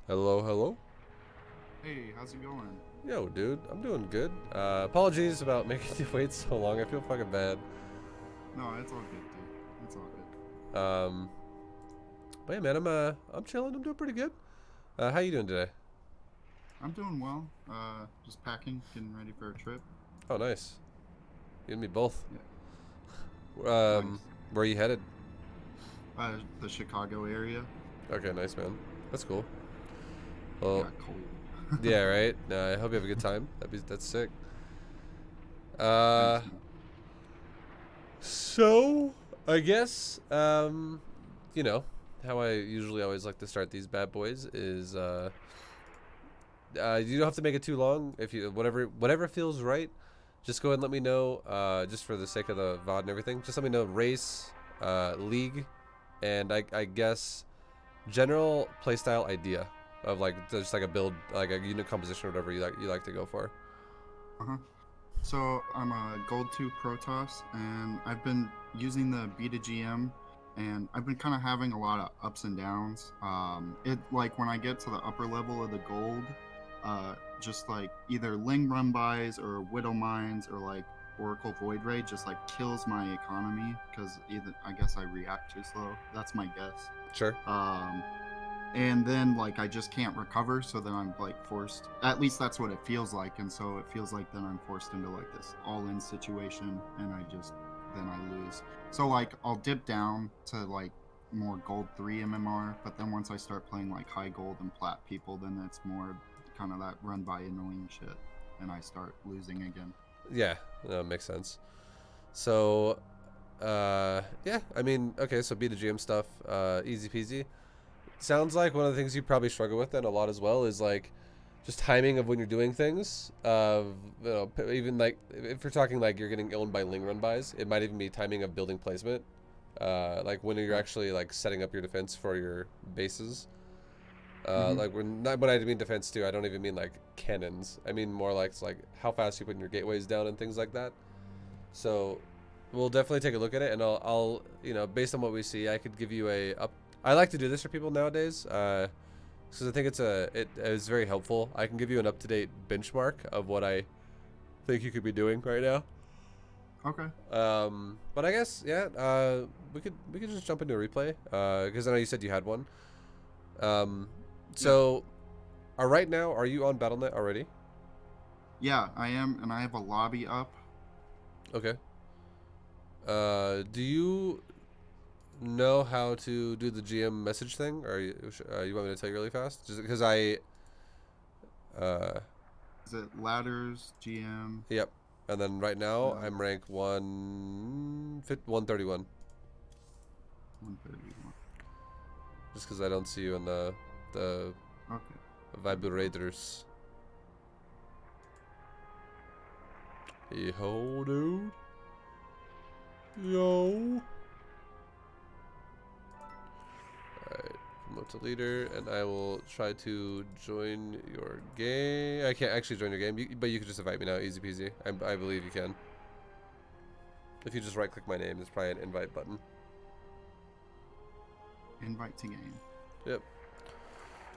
Hello, hello. Hey, how's it going? Yo, dude, I'm doing good. Apologies about making you wait so long. I feel fucking bad. No, it's all good, dude. It's all good. Um, but yeah, man, I'm chilling. I'm doing pretty good. How you doing today? I'm doing well. Just packing, getting ready for a trip. Oh, nice. You and me both. Yeah, Um, nice. where are you headed? The Chicago area. Okay, nice, man. That's cool. It Well, got cold. yeah, right. I hope you have a good time. That's sick. Thanks, Uh, man. so I guess you know how I usually always like to start these bad boys is you don't have to make it too long. If you whatever feels right, just go ahead and let me know. Just for the sake of the VOD and everything, just let me know race, league, and I guess general playstyle idea of like just like a build, like a unit composition or whatever you like to go for. Uh-huh. So I'm a Gold 2 Protoss, and I've been using the Beta GM, and I've been kind of having a lot of ups and downs. It like when I get to the upper level of the Gold, just like either Ling run bys or Widow mines or like Oracle Void Ray just like kills my economy because either I guess I react too slow. That's my guess. Sure. Um, and then like I just can't recover, so then I'm like forced, at least that's what it feels like, and so it feels like then I'm forced into like this all-in situation, and then I lose. So like I'll dip down to like more gold 3 mmr, but then once I start playing like high gold and plat people, then it's more kind of that run by annoying shit, and I start losing again. Yeah, no, makes sense. So, yeah, I mean, okay, so be the GM stuff, easy peasy. Sounds like one of the things you probably struggle with then a lot as well is like just timing of when you're doing things. Even like if you're talking like you're getting owned by Ling run buys, it might even be timing of building placement. Like when you're Okay. actually like setting up your defense for your bases. Mm-hmm. Like when I mean defense too, I don't even mean like cannons. I mean more like it's like how fast you putting your gateways down and things like that. So we'll definitely take a look at it, and I'll based on what we see, I could give you a up. I like to do this for people nowadays, because I think it is very helpful. I can give you an up to date benchmark of what I think you could be doing right now. Okay. But I guess yeah, we could just jump into a replay, because I know you said you had one. Um, Yeah. so, right now, are you on BattleNet already? Yeah, I am, and I have a lobby up. Okay. Do you know how to do the GM message thing, or you want me to tell you really fast? Just because uh, Is it ladders GM yep. And then right now uh, I'm rank 131. 131? Just because I don't see you in the Okay. There we ViBE go. Raiders. Yo, dude. Yo. Alright, promote to leader, and I will try to join your game. I can't actually join your game, but you can just invite me now, easy peasy. I believe you can. If you just right click my name, there's probably an invite button. Invite to game. Yep.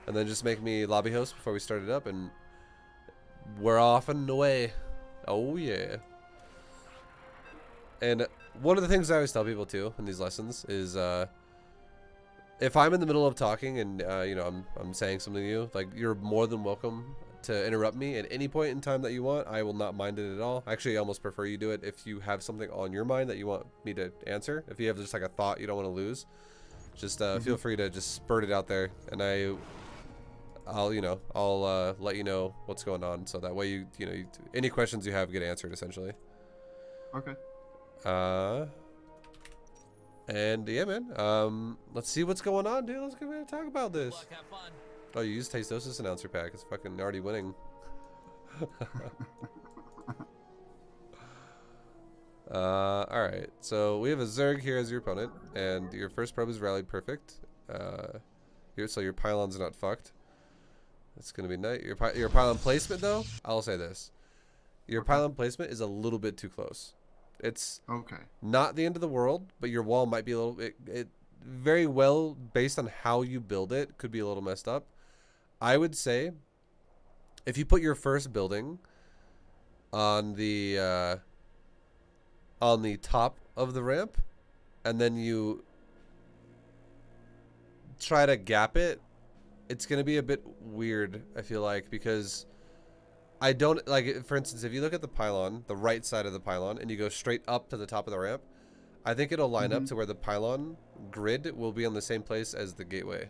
And then just make me lobby host before we start it up, and we're off and away. Oh, yeah. And one of the things I always tell people, too, in these lessons is, if I'm in the middle of talking and I'm saying something to you, like you're more than welcome to interrupt me at any point in time that you want. I will not mind it at all. Actually, I almost prefer you do it if you have something on your mind that you want me to answer. If you have just like a thought you don't want to lose, just Mm-hmm. feel free to just spurt it out there, and I'll let you know what's going on, so that way any questions you have get answered essentially. Okay. Uh, and yeah, man. Let's see what's going on, dude. Let's go ahead and talk about Good this. luck, have fun. Oh, you used Tastosis announcer pack. It's fucking already winning. Alright. So we have a Zerg here as your opponent, and your first probe is rallied perfect. So your pylon's not fucked. It's gonna be nice. Your pylon placement, though, I'll say this: your Okay. pylon placement is a little bit too close. It's Okay. not the end of the world, but your wall might be it very well based on how you build it could be a little messed up. I would say if you put your first building on the top of the ramp, and then you try to gap it, it's gonna be a bit weird, I feel like, because I don't like, for instance, if you look at the pylon, the right side of the pylon, and you go straight up to the top of the ramp, I think it'll line up to where the pylon grid will be on the same place as the gateway.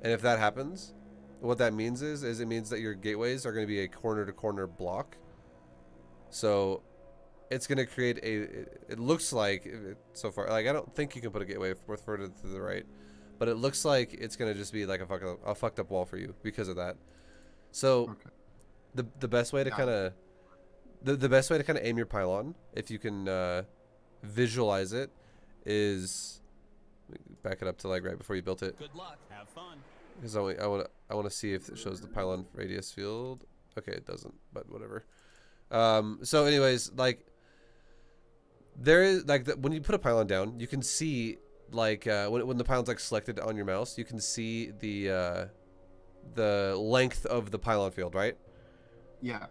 And if that happens, what that means is it means that your gateways are going to be a corner to corner block. So it's going to create it looks like, so far, like, I don't think you can put a gateway further to the right, but it looks like it's going to just be like a fucked up wall for you because of that. So the best way to kind of the best way to kind of aim your pylon, if you can visualize it, is back it up to like right before you built it. Good luck. Have fun. Because I want to see if it shows the pylon radius field. Okay, it doesn't, but whatever. So anyways, like there is like when you put a pylon down, you can see like when the pylon's like selected on your mouse, you can see the length of the pylon field, right? Yeah.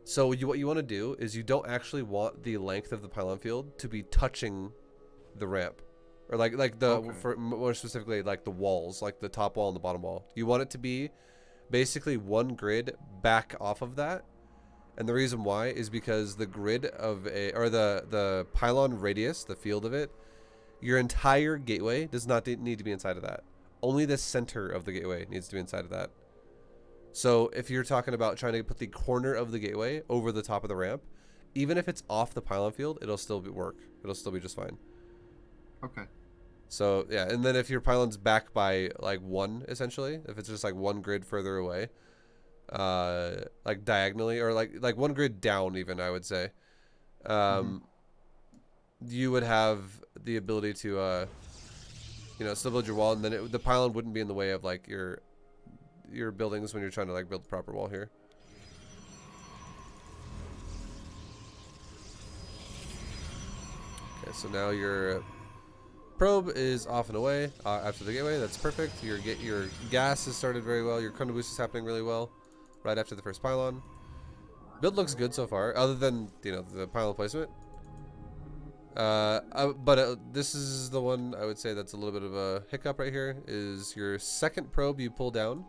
So what you want to do is you don't actually want the length of the pylon field to be touching the ramp, or like the for more specifically like the walls, like the top wall and the bottom wall. You want it to be basically one grid back off of that, and the reason why is because the grid of the pylon radius, the field of it, your entire gateway does not need to be inside of that. Only the center of the gateway needs to be inside of that. So if you're talking about trying to put the corner of the gateway over the top of the ramp, even if it's off the pylon field, it'll still work. It'll still be just fine. Okay. So yeah, and then if your pylon's back by like one, essentially, if it's just like one grid further away, like diagonally, or like one grid down even, I would say, you would have the ability to still build your wall, and then the pylon wouldn't be in the way of like your buildings when you're trying to like build the proper wall here. Okay, so now your probe is off and away after the gateway. That's perfect. Your gas has started very well. Your chrono boost is happening really well right after the first pylon. Build looks good so far, other than the pylon placement. But this is the one I would say that's a little bit of a hiccup right here. Is your second probe you pull down.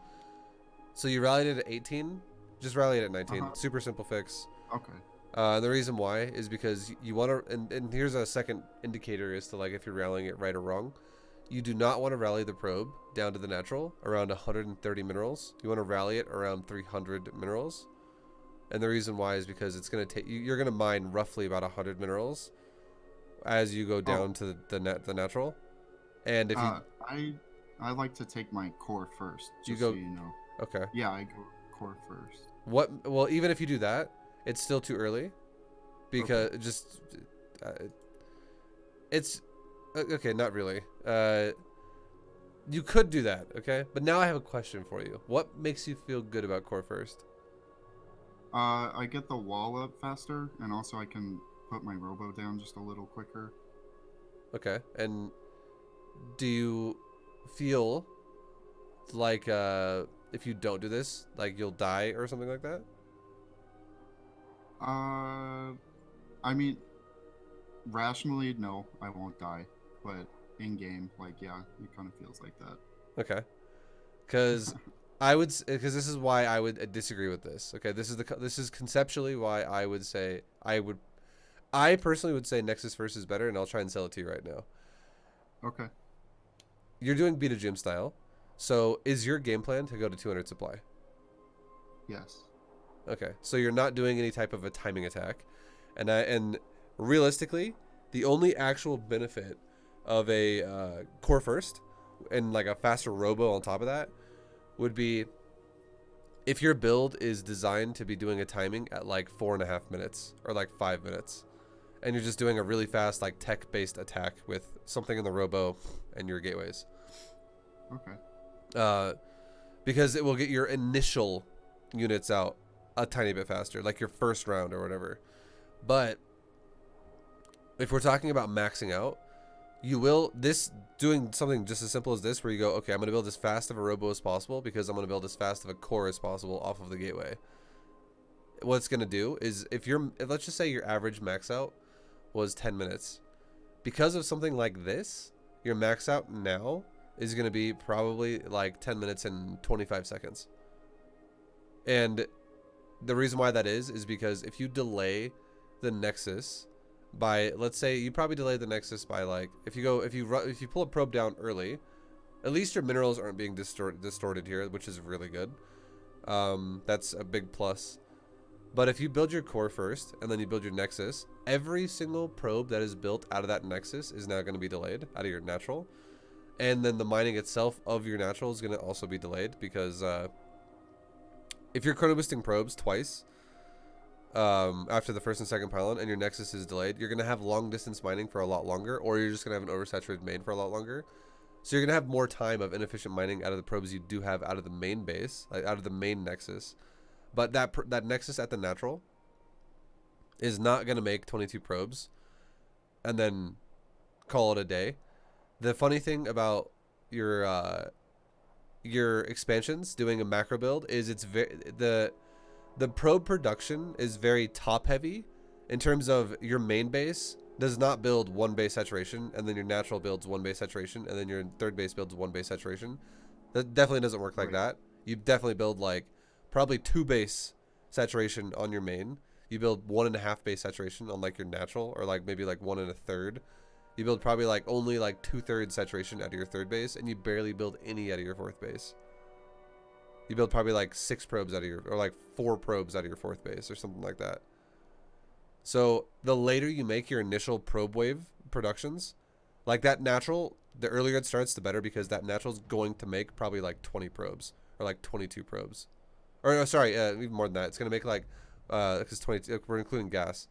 So you rallied it at 18, just rally it at 19. Super simple fix. Okay. The reason why is because you want to, and here's a second indicator as to like if you're rallying it right or wrong. You do not want to rally the probe down to the natural around 130 minerals. You want to rally it around 300 minerals. And the reason why is because it's going to take you're going to mine roughly about 100 minerals as you go down to the natural. And if I like to take my core first, just go, so you know. Okay. Yeah, I go core first. Well, even if you do that, it's still too early, because it's okay. Not really. You could do that, okay? But now I have a question for you. What makes you feel good about core first? I get the wall up faster, and also I can put my robo down just a little quicker. Okay. And do you feel like if you don't do this, like you'll die or something like that? I mean, rationally, no, I won't die. But in game, like, yeah, it kind of feels like that. Okay. Because this is why I would disagree with this. Okay, this is conceptually why I would say I personally would say Nexus first is better, and I'll try and sell it to you right now. Okay. You're doing beta gym style. So is your game plan to go to 200 supply? Yes. Okay, so you're not doing any type of a timing attack, and realistically, the only actual benefit of a core first and like a faster robo on top of that would be if your build is designed to be doing a timing at like 4.5 minutes or like 5 minutes, and you're just doing a really fast like tech-based attack with something in the robo and your gateways. Okay. Because it will get your initial units out a tiny bit faster, like your first round or whatever. But if we're talking about maxing out, you will this doing something just as simple as this, where you go, okay, I'm gonna build as fast of a robo as possible because I'm gonna build as fast of a core as possible off of the gateway. What it's gonna do is if let's just say your average max out was 10 minutes, because of something like this, your max out now is gonna be probably like 10 minutes and 25 seconds. And the reason why that is because if you delay the Nexus by, let's say you probably delay the Nexus by like, if you pull a probe down early, at least your minerals aren't being distorted here, which is really good. That's a big plus. But if you build your core first and then you build your Nexus, every single probe that is built out of that Nexus is now going to be delayed out of your natural. And then the mining itself of your natural is going to also be delayed because if you're chrono boosting probes twice after the first and second pylon and your Nexus is delayed, you're going to have long distance mining for a lot longer, or you're just going to have an oversaturated main for a lot longer. So you're going to have more time of inefficient mining out of the probes you do have out of the main base, like out of the main Nexus. But that Nexus at the natural is not going to make 22 probes and then call it a day. The funny thing about your expansions doing a macro build is the probe production is very top heavy in terms of your main base does not build one base saturation, and then your natural builds one base saturation, and then your third base builds one base saturation. That definitely doesn't work like that. You definitely build like probably 2 base saturation on your main. You build 1.5 base saturation on like your natural, or like maybe like 1 1/3. You build probably like only like 2/3 saturation out of your third base, and you barely build any out of your fourth base. You build probably like 6 probes out of your, or like 4 probes out of your fourth base or something like that. So the later you make your initial probe wave productions, like that natural, the earlier it starts, the better, because that natural is going to make probably like 20 probes or like 22 probes. Or sorry, even more than that. It's gonna make like, because 20, we're including gas,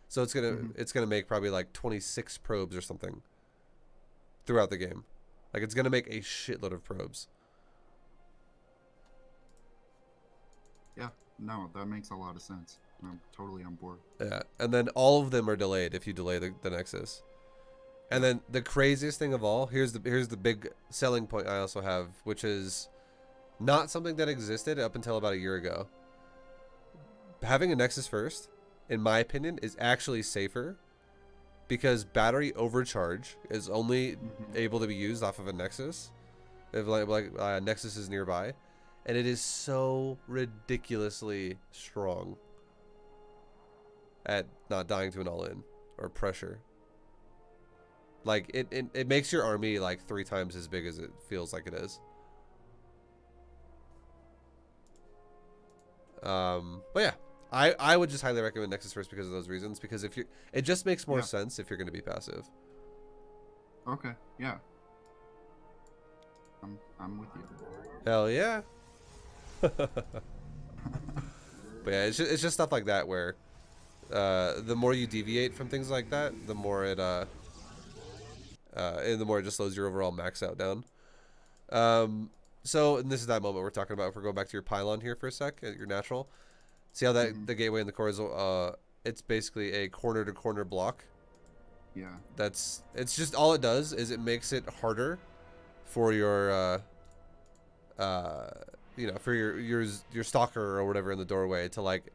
so it's gonna make probably like 26 probes or something throughout the game. Like it's gonna make a shitload of probes. Yeah, no, that makes a lot of sense. I'm totally on board. Yeah, and then all of them are delayed if you delay the Nexus. And then the craziest thing of all, here's the big selling point I also have, which is not something that existed up until about a year ago. Having a Nexus first, in my opinion, is actually safer because battery overcharge is only able to be used off of a Nexus if Nexus is nearby, and it is so ridiculously strong at not dying to an all-in or pressure. Like it makes your army like 3 times as big as it feels like it is. But yeah, I would just highly recommend Nexus first because of those reasons. Because if it just makes more sense if you're going to be passive. Okay, yeah. I'm with you. Hell yeah. But yeah, it's just stuff like that where the more you deviate from things like that, the more it and the more it just slows your overall max out down. So, and this is that moment we're talking about. If we're going back to your pylon here for a sec, your natural. See how that the gateway and the core is, it's basically a corner to corner block. Yeah. It's just, all it does is it makes it harder for your, for your stalker or whatever in the doorway to like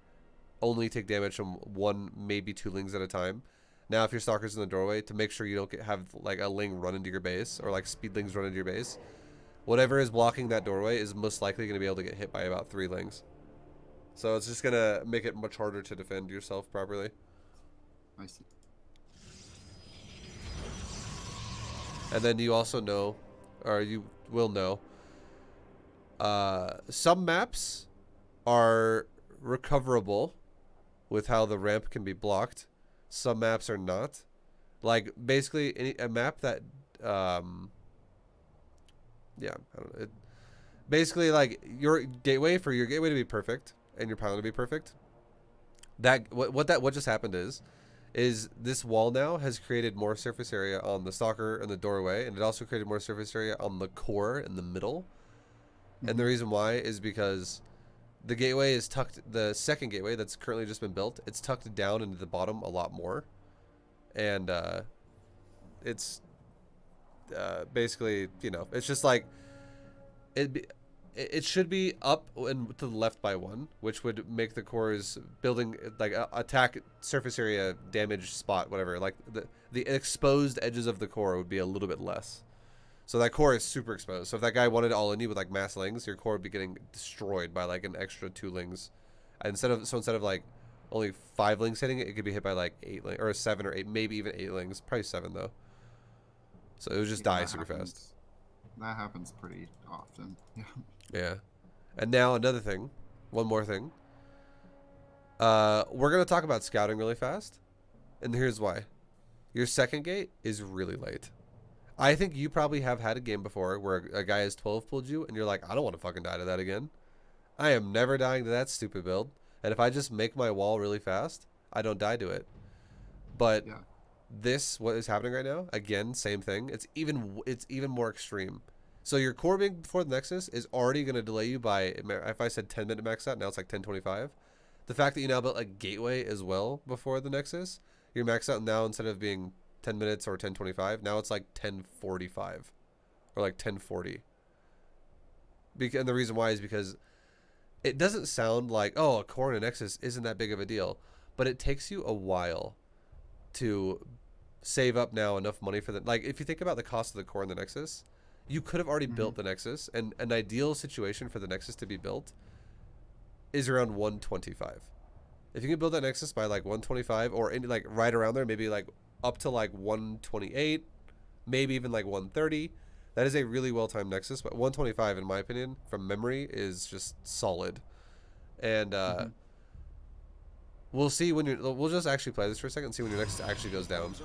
only take damage from 1, maybe 2 lings at a time. Now, if your stalker's in the doorway, to make sure you don't have like a ling run into your base or like speedlings run into your base, whatever is blocking that doorway is most likely going to be able to get hit by about 3 lings. So it's just going to make it much harder to defend yourself properly. I see. And then you also know, or you will know, some maps are recoverable with how the ramp can be blocked. Some maps are not. Like, basically, a map that, I don't know. Basically, like, your gateway, for your gateway to be perfect and your pylon to be perfect, what just happened is this wall now has created more surface area on the stalker and the doorway, and it also created more surface area on the core in the middle. And the reason why is because the gateway is tucked, the second gateway that's currently just been built, it's tucked down into the bottom a lot more. And it's basically, it's just like it. It should be up and to the left by 1, which would make the core's building like attack surface area damage spot, whatever. Like the exposed edges of the core would be a little bit less. So that core is super exposed. So if that guy wanted all in you with like mass lings, your core would be getting destroyed by like an extra 2 lings. And instead of like only 5 lings hitting it, it could be hit by like 8 lings, or 7 or 8, maybe even 8 lings. Probably 7 though. So it would just die super fast. That happens pretty often. Yeah. Yeah. And now another thing. One more thing. We're going to talk about scouting really fast. And here's why. Your second gate is really late. I think you probably have had a game before where a guy has 12 pulled you and you're like, I don't want to fucking die to that again. I am never dying to that stupid build. And if I just make my wall really fast, I don't die to it. But Yeah. what is happening right now, again, same thing. It's even more extreme. So your core being before the Nexus is already going to delay you by, if I said 10-minute max out, now it's like 10:25. The fact that you now built a gateway as well before the Nexus, your max out now, instead of being 10 minutes or 10:25, now it's like 10:45 or like 10:40. And the reason why is because it doesn't sound like, oh, a core and a Nexus isn't that big of a deal, but it takes you a while to save up now enough money for the, like, if you think about the cost of the core and the Nexus, you could have already built the Nexus, and an ideal situation for the Nexus to be built is around 125. If you can build that Nexus by like 125 or like right around there, maybe like up to like 128, maybe even like 130, that is a really well-timed Nexus. But 125, in my opinion, from memory, is just solid. And we'll see when we'll just actually play this for a second and see when your Nexus actually goes down.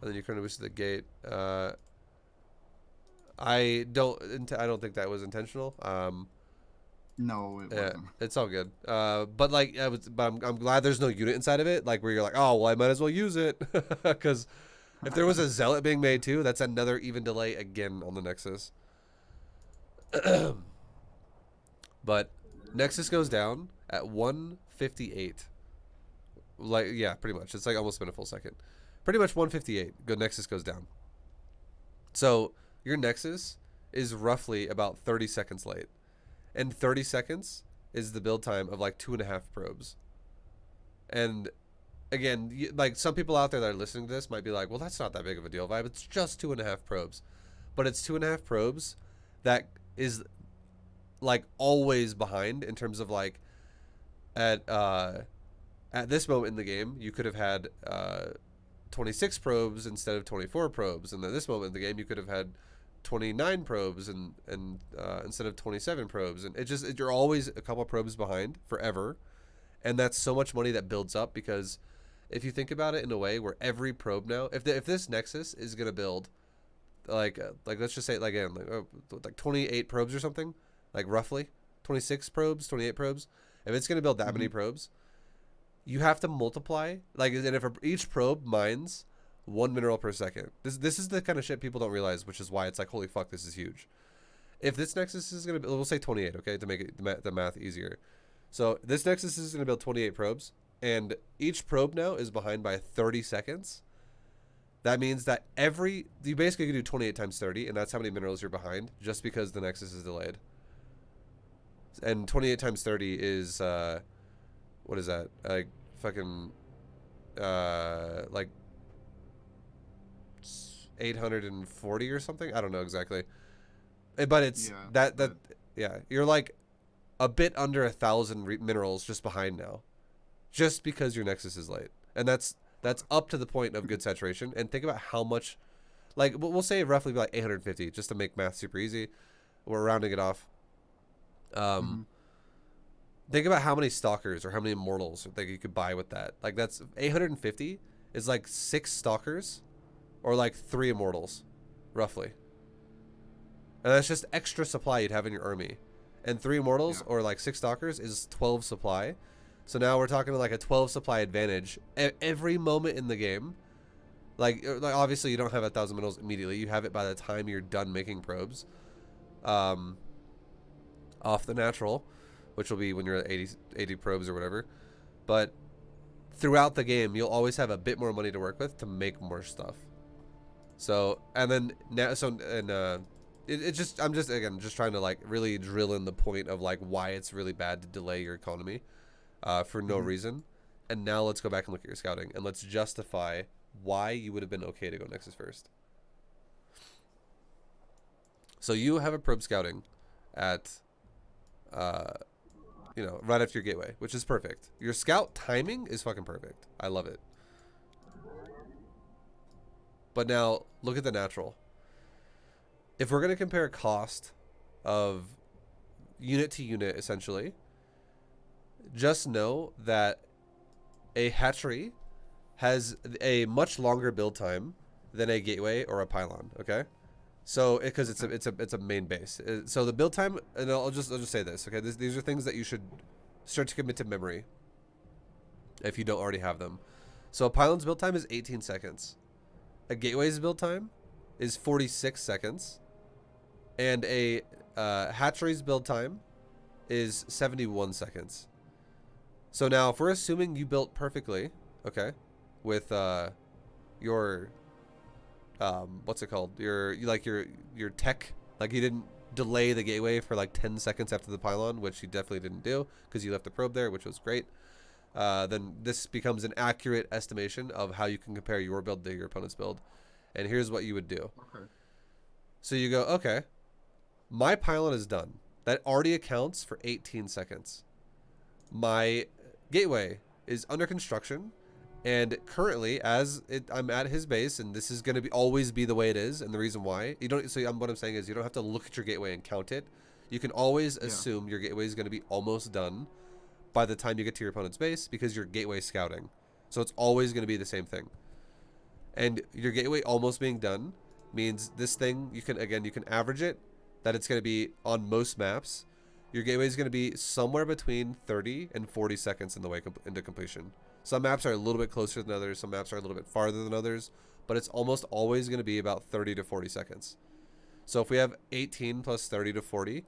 And then you kind of boost the gate. I don't think that was intentional. No, it wasn't. It's all good. But like, I'm glad there's no unit inside of it. Like where you're like, oh well, I might as well use it, because if there was a zealot being made too, that's another even delay again on the Nexus. But Nexus goes down at 158. Like, yeah, pretty much. It's like almost been a full second. Pretty much 158. Good, Nexus goes down. So your Nexus is roughly about 30 seconds late. And 30 seconds is the build time of like 2.5 probes. And again, like some people out there that are listening to this might be like, well, that's not that big of a deal, ViBE. It's just 2.5 probes. But it's 2.5 probes that is like always behind in terms of like at this moment in the game, you could have had 26 probes instead of 24 probes. And at this moment in the game, you could have had 29 probes and instead of 27 probes. And you're always a couple probes behind forever. And that's so much money that builds up, because if you think about it in a way where every probe now, if this Nexus is going to build like let's just say like 28 probes or something, like roughly 26 probes, 28 probes, if it's going to build that many probes, you have to multiply, like, and if each probe mines 1 mineral per second. This is the kind of shit people don't realize, which is why it's like, holy fuck, this is huge. If this Nexus is going to, we'll say 28, okay, to make it the math easier. So this Nexus is going to build 28 probes, and each probe now is behind by 30 seconds. That means that you basically can do 28 times 30, and that's how many minerals you're behind, just because the Nexus is delayed. And 28 times 30 is, what is that? Like, fucking, like 840 or something? I don't know exactly. But it's, yeah, you're like a bit under 1,000 minerals just behind now, just because your Nexus is late. And that's up to the point of good saturation. And think about how much, like, we'll say roughly like 850, just to make math super easy. We're rounding it off. Think about how many stalkers or how many immortals that you could buy with that. Like, that's 850 is like 6 stalkers or like 3 immortals, roughly. And that's just extra supply you'd have in your army. And 3 immortals or like 6 stalkers is 12 supply. So now we're talking like a 12 supply advantage every moment in the game. Like obviously you don't have 1,000 minerals immediately. You have it by the time you're done making probes. Off the natural, which will be when you're at 80 probes or whatever. But throughout the game, you'll always have a bit more money to work with to make more stuff. So, and then now, so, and, it's just, I'm just, again, just trying to like really drill in the point of like why it's really bad to delay your economy, for no reason. And now let's go back and look at your scouting and let's justify why you would have been okay to go Nexus first. So you have a probe scouting at, you know, right after your gateway, which is perfect. Your scout timing is fucking perfect. I love it. But now look at the natural. If we're going to compare cost of unit to unit, essentially, just know that a hatchery has a much longer build time than a gateway or a pylon. Okay, so because it's a main base. So the build time, and I'll just say this. Okay, these are things that you should start to commit to memory if you don't already have them. So a pylon's build time is 18 seconds. A gateway's build time is 46 seconds. And a hatchery's build time is 71 seconds. So now if we're assuming you built perfectly, okay, with your what's it called? Your tech, like you didn't delay the gateway for like 10 seconds after the pylon, which you definitely didn't do because you left the probe there, which was great. Then this becomes an accurate estimation of how you can compare your build to your opponent's build. And here's what you would do. Okay. So you go, okay, my pylon is done. That already accounts for 18 seconds. My gateway is under construction, and currently, I'm at his base, and this is going to always be the way it is. And the reason why you don't, so what I'm saying is, you don't have to look at your gateway and count it. You can always assume your gateway is going to be almost done by the time you get to your opponent's base because your gateway is scouting. So it's always going to be the same thing. And your gateway almost being done means this thing, you can average it, that it's going to be on most maps. Your gateway is going to be somewhere between 30 and 40 seconds in the way into completion. Some maps are a little bit closer than others. Some maps are a little bit farther than others, but it's almost always going to be about 30 to 40 seconds. So if we have 18 plus 30 to 40,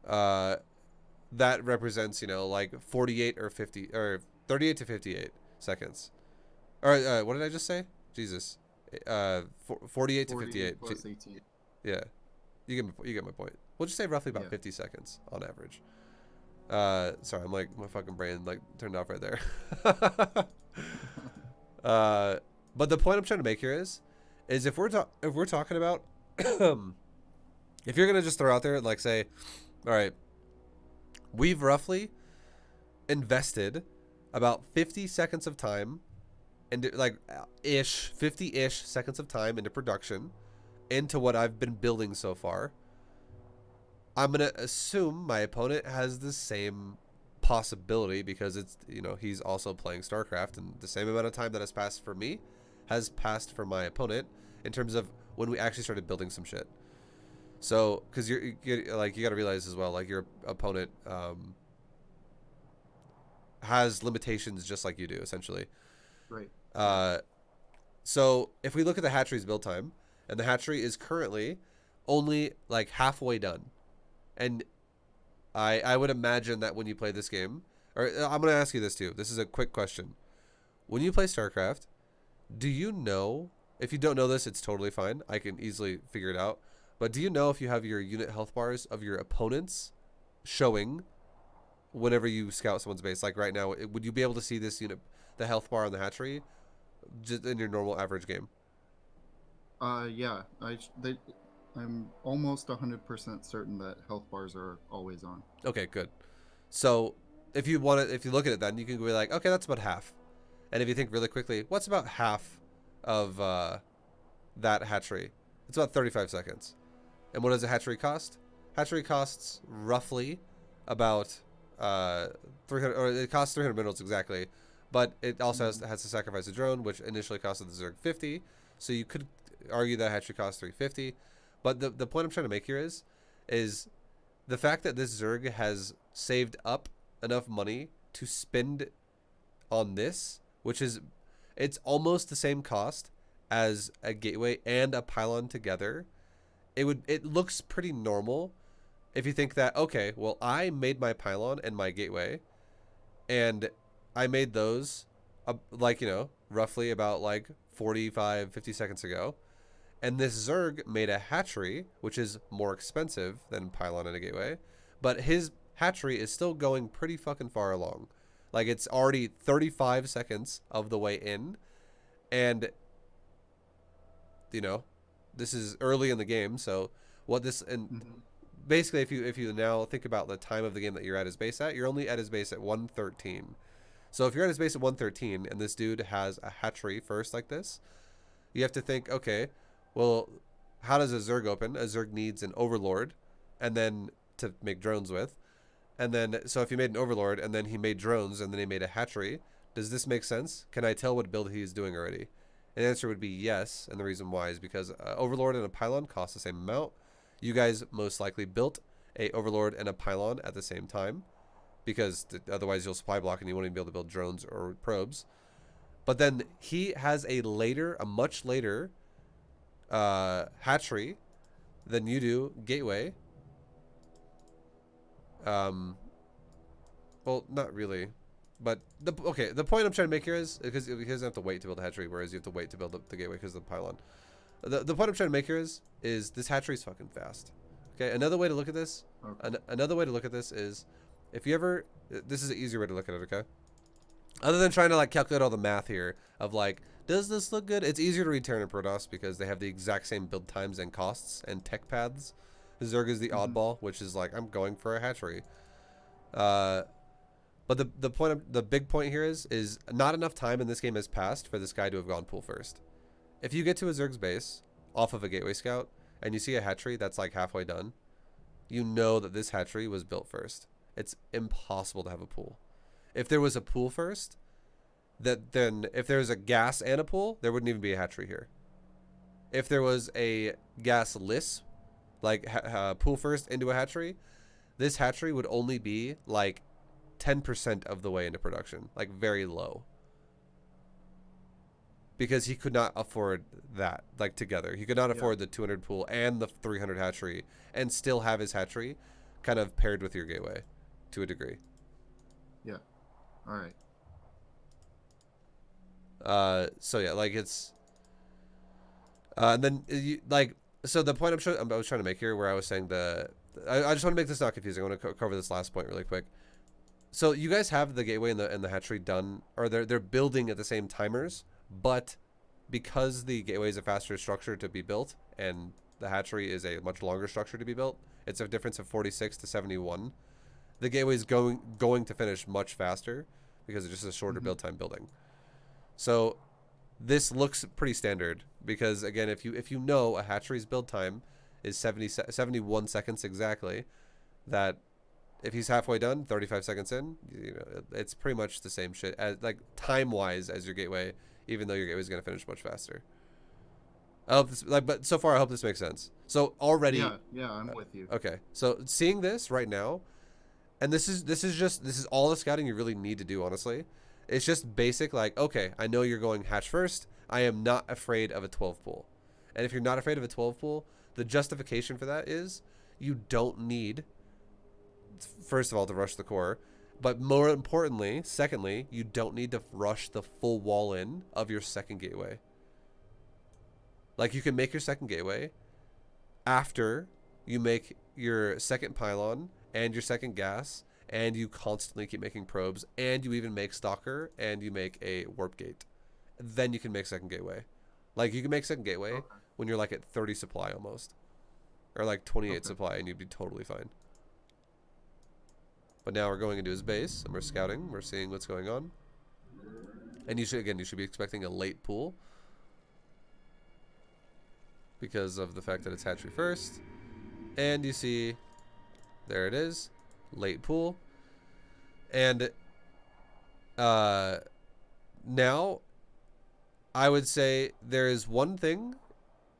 that represents, you know, like 48 or 50 or 38 to 58 seconds. Or what did I just say? Jesus. 48 to 58. Plus 18. Yeah. You get my point. We'll just say roughly about 50 seconds on average. Sorry, I'm like, my fucking brain like turned off right there. But the point I'm trying to make here is if we're talking about if you're gonna just throw out there like say, all right, we've roughly invested about 50 seconds of time into 50-ish seconds of time into production into what I've been building so far. I'm going to assume my opponent has the same possibility because it's, you know, he's also playing StarCraft, and the same amount of time that has passed for me has passed for my opponent in terms of when we actually started building some shit. So, because you got to realize as well, like your opponent has limitations just like you do, essentially. Right. So if we look at the hatchery's build time, and the hatchery is currently only like halfway done, and I would imagine that when you play this game, or I'm going to ask you this too. This is a quick question. When you play StarCraft, do you know, if you don't know this, it's totally fine. I can easily figure it out. But do you know if you have your unit health bars of your opponents showing whenever you scout someone's base? Like right now, would you be able to see this unit, the health bar on the hatchery, just in your normal average game? Yeah. I'm almost 100% certain that health bars are always on. Okay, good. So if you look at it, then you can be like, okay, that's about half. And if you think really quickly, what's about half of that hatchery? It's about 35 seconds. And what does a hatchery cost? Hatchery costs roughly about 300, or it costs 300 minerals exactly, but it also has to sacrifice a drone, which initially costed the Zerg 50. So you could argue that hatchery costs 350. But the point I'm trying to make here is the fact that this Zerg has saved up enough money to spend on this, which is, it's almost the same cost as a gateway and a pylon together. It looks pretty normal if you think that, okay, well, I made my pylon and my gateway, and I made those like, you know, roughly about like 45, 50 seconds ago. And this Zerg made a hatchery, which is more expensive than pylon and a gateway, but his hatchery is still going pretty fucking far along. Like, it's already 35 seconds of the way in, and, you know, this is early in the game, so what this, and Mhm. basically if you now think about the time of the game that you're at his base at, you're only at his base at 113. So if you're at his base at 113 and this dude has a hatchery first like this, you have to think, okay, well, how does a Zerg open? A Zerg needs an Overlord, and then to make drones with. And then, so if he made an Overlord, and then he made drones, and then he made a hatchery, does this make sense? Can I tell what build he is doing already? And the answer would be yes, and the reason why is because Overlord and a Pylon cost the same amount. You guys most likely built a Overlord and a Pylon at the same time, because otherwise you'll supply block and you won't even be able to build drones or probes. But then he has a much later hatchery than you do gateway. Well, not really, but the point I'm trying to make here is because he doesn't have to wait to build a hatchery, whereas you have to wait to build the gateway because of the pylon. The point I'm trying to make here is this hatchery is fucking fast. Okay, another way to look at this, another way to look at this is if you ever, this is an easier way to look at it. Okay, other than trying to like calculate all the math here of like, does this look good? It's easier to read Terran and Protoss because they have the exact same build times and costs and tech paths. Zerg is the oddball, which is like, I'm going for a hatchery. But the big point here is not enough time in this game has passed for this guy to have gone pool first. If you get to a Zerg's base off of a gateway scout and you see a hatchery that's like halfway done, you know that this hatchery was built first. It's impossible to have a pool. If there was a pool first, then if there was a gas and a pool, there wouldn't even be a hatchery here. If there was a gasless, like pool first into a hatchery, this hatchery would only be like 10% of the way into production, like very low. Because he could not afford that, like together. He could not afford the 200 pool and the 300 hatchery and still have his hatchery kind of paired with your gateway to a degree. Yeah. All right. So yeah, like it's, and then you, like, so the point I was trying to make here, where I was saying I just want to make this not confusing. I want to cover this last point really quick. So you guys have the gateway and the hatchery done, or they're building at the same timers, but because the gateway is a faster structure to be built and the hatchery is a much longer structure to be built, it's a difference of 46 to 71. The gateway is going to finish much faster because it's just a shorter build time building. So this looks pretty standard because again, if you know a hatchery's build time is 71 seconds exactly, that if he's halfway done, 35 seconds in, you know, it's pretty much the same shit as like time wise as your gateway, even though your gateway is going to finish much faster. I hope this, like, but so far I hope this makes sense. So already, yeah, I'm with you. Okay, so seeing this right now, and this is all the scouting you really need to do, honestly. It's just basic, like, okay, I know you're going hatch first. I am not afraid of a 12 pool. And if you're not afraid of a 12 pool, the justification for that is you don't need, first of all, to rush the core. But more importantly, secondly, you don't need to rush the full wall in of your second gateway. Like, you can make your second gateway after you make your second pylon and your second gas, and you constantly keep making probes, and you even make stalker, and you make a warp gate. Then you can make second gateway. Like, you can make second gateway when you're like at 30 supply almost, or like 28 supply, and you'd be totally fine. But now we're going into his base and we're scouting, we're seeing what's going on, and you should be expecting a late pool because of the fact that it's hatchery first. And you see, there it is, late pool. And now I would say there is one thing.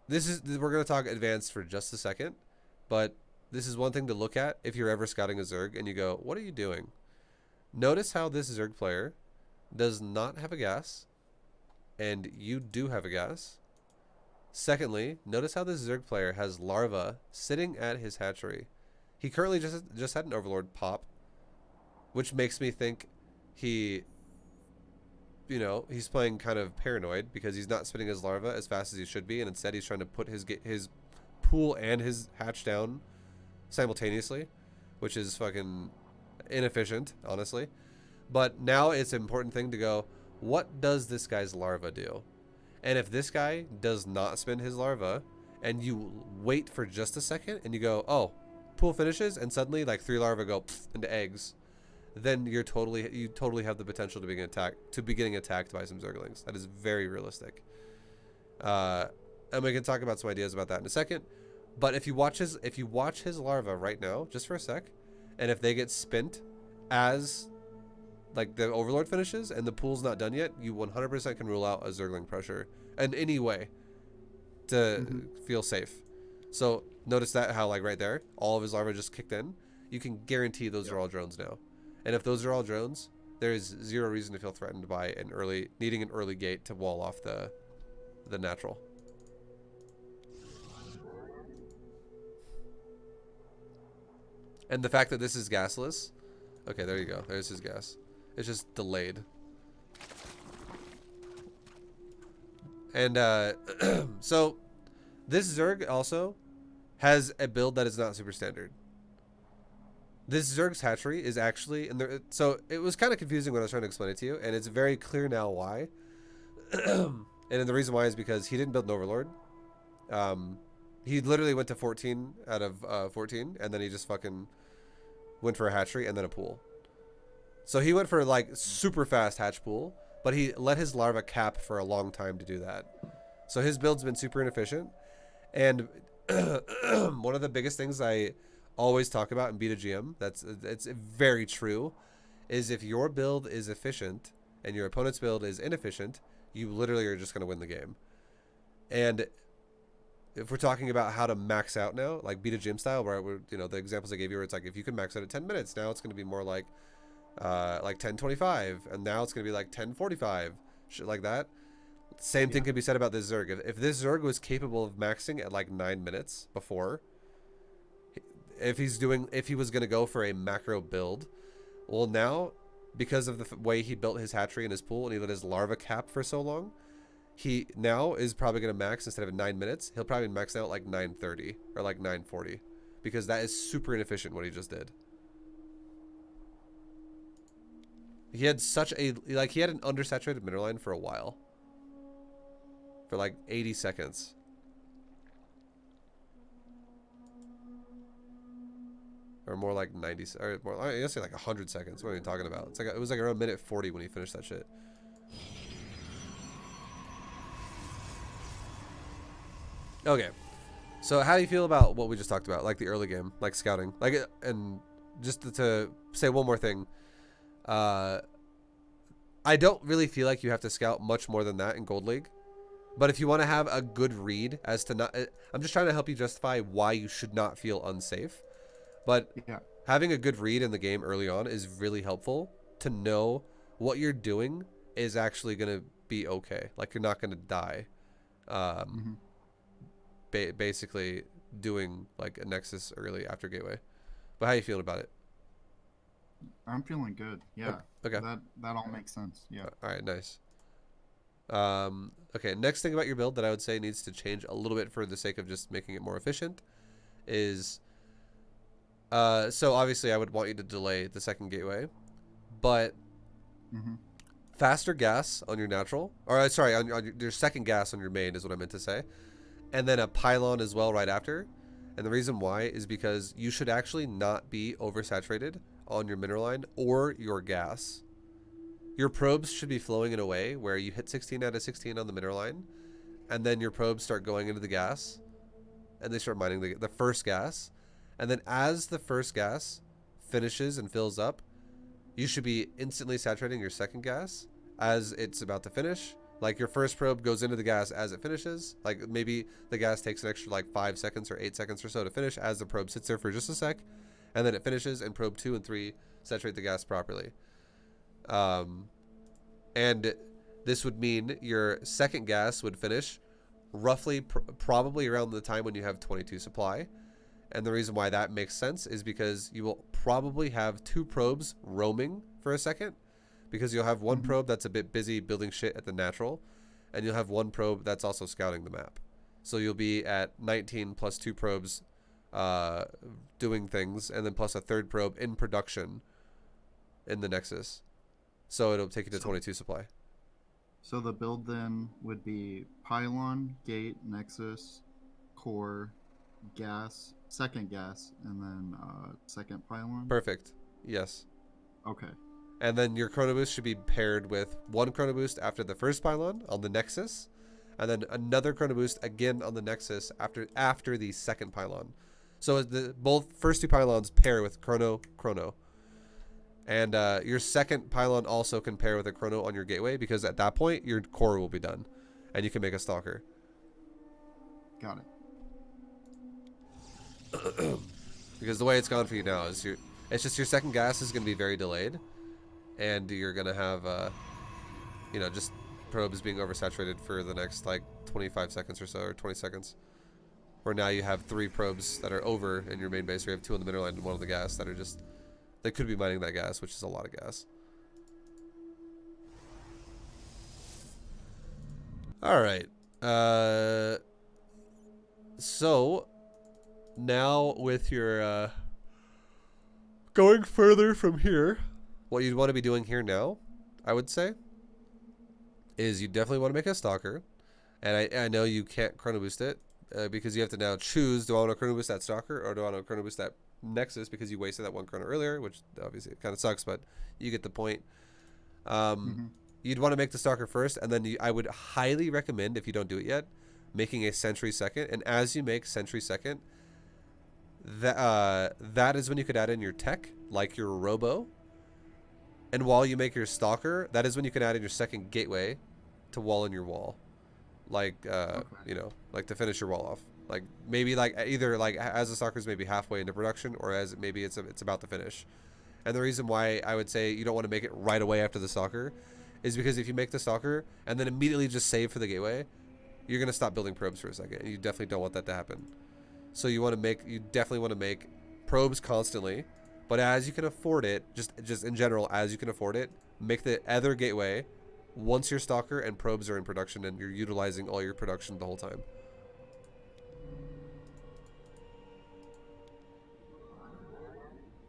We're going to talk advanced for just a second, but this is one thing to look at if you're ever scouting a Zerg and you go, what are you doing? Notice how this Zerg player does not have a gas, and you do have a gas. Secondly, notice how this Zerg player has larva sitting at his hatchery. He currently just had an Overlord pop, which makes me think he you know, he's playing kind of paranoid because he's not spinning his larva as fast as he should be, and instead he's trying to put his pool and his hatch down simultaneously, which is fucking inefficient, honestly. But now it's an important thing to go, what does this guy's larva do? And if this guy does not spin his larva, and you wait for just a second, and you go, oh, pool finishes, and suddenly like 3 larvae go into eggs, then you totally have the potential to be getting attacked by some zerglings. That is very realistic. And we can talk about some ideas about that in a second. But if you watch his larva right now, just for a sec, and if they get spent as like the overlord finishes and the pool's not done yet, you 100% can rule out a zergling pressure in any way to feel safe. So notice that how like right there, all of his larvae just kicked in. You can guarantee those are all drones now. And if those are all drones, there is zero reason to feel threatened by needing an early gate to wall off the natural. And the fact that this is gasless, okay, there you go. There's his gas. It's just delayed. And so this Zerg also has a build that is not super standard. This Zerg's hatchery is actually, so it was kind of confusing when I was trying to explain it to you, and it's very clear now why. And the reason why is because he didn't build an overlord. He literally went to 14 out of 14, and then he just fucking went for a hatchery and then a pool. So he went for like super fast hatch pool, but he let his larva cap for a long time to do that. So his build's been super inefficient. And one of the biggest things I always talk about in beta GM, it's very true, is if your build is efficient and your opponent's build is inefficient, you literally are just going to win the game. And if we're talking about how to max out now, like beta GM style, where you know the examples I gave you, where it's like if you can max out at 10 minutes, now it's going to be more like 10:25, and now it's going to be like 10:45, shit like that. Same thing can be said about this Zerg. If this Zerg was capable of maxing at like 9 minutes before, if he was going to go for a macro build, well now, because of the way he built his hatchery and his pool, and he let his larva cap for so long, he now is probably going to max instead of 9 minutes. He'll probably max out like 9:30 or like 9:40, because that is super inefficient what he just did. He had he had an undersaturated mineral line for a while. For like 80 seconds. Or more like 90, or more, I guess like 100 seconds. What are you talking about? It's like it was like around minute 40 when he finished that shit. Okay. So how do you feel about what we just talked about? Like the early game, like scouting. Like, and just to say one more thing. I don't really feel like you have to scout much more than that in Gold League. But if you want to have a good read as to not... I'm just trying to help you justify why you should not feel unsafe. But having a good read in the game early on is really helpful to know what you're doing is actually going to be okay. Like, you're not going to die. Basically doing, like, a Nexus early after Gateway. But how are you feeling about it? I'm feeling good. Yeah. Okay. That all makes sense. Yeah. All right, nice. Okay, next thing about your build that I would say needs to change a little bit for the sake of just making it more efficient is, so obviously I would want you to delay the second gateway, but faster gas on your natural, or sorry, on your second gas on your main is what I meant to say, and then a pylon as well right after. And the reason why is because you should actually not be oversaturated on your mineral line or your gas. Your probes should be flowing in a way where you hit 16 out of 16 on the mineral line, and then your probes start going into the gas, and they start mining the first gas. And then as the first gas finishes and fills up, you should be instantly saturating your second gas as it's about to finish. Like, your first probe goes into the gas as it finishes. Like, maybe the gas takes an extra like 5 seconds or 8 seconds or so to finish as the probe sits there for just a sec, and then it finishes, and probe 2 and 3 saturate the gas properly. And this would mean your second gas would finish roughly probably around the time when you have 22 supply. And the reason why that makes sense is because you will probably have 2 probes roaming for a second, because you'll have one Mm-hmm. probe that's a bit busy building shit at the natural, and you'll have one probe that's also scouting the map. So you'll be at 19 plus 2 probes doing things, and then plus a third probe in production in the Nexus. So it'll take you to So 22 supply. so the build then would be pylon, gate, nexus, core, gas, second gas, and then second pylon. Perfect. Yes. Okay. And then your chrono boost should be paired with one chrono boost after the first pylon on the Nexus, and then another chrono boost again on the Nexus after the second pylon. So the both first two pylons pair with chrono. And your second pylon also can pair with a chrono on your gateway, because at that point your core will be done and you can make a stalker. Got it. Because the way it's gone for you now is it's just your second gas is going to be very delayed, and you're going to have just probes being oversaturated for the next like 25 seconds or so, or 20 seconds. Where now you have 3 probes that are over in your main base, or you have 2 on the mineral line and 1 on the gas that are just, they could be mining that gas, which is a lot of gas. All right. So now with your going further from here, what you'd want to be doing here now, I would say, is you definitely want to make a stalker. And I know you can't chrono boost it because you have to now choose, do I want to chrono boost that stalker or do I want to chrono boost that Nexus, because you wasted that 1 chrono earlier, which obviously it kind of sucks, but you get the point. You'd want to make the stalker first, and then I would highly recommend, if you don't do it yet, making a sentry second. And as you make sentry second, that is when you could add in your tech, like your robo. And while you make your stalker, that is when you can add in your second gateway to wall in your wall, like like to finish your wall off. Like maybe like either like as the stalker's maybe halfway into production, or as maybe it's about to finish. And the reason why I would say you don't want to make it right away after the stalker is because if you make the stalker and then immediately just save for the gateway, you're gonna stop building probes for a second, and you definitely don't want that to happen. So you definitely want to make probes constantly, but as you can afford it, just in general, as you can afford it, make the other gateway once your stalker and probes are in production and you're utilizing all your production the whole time.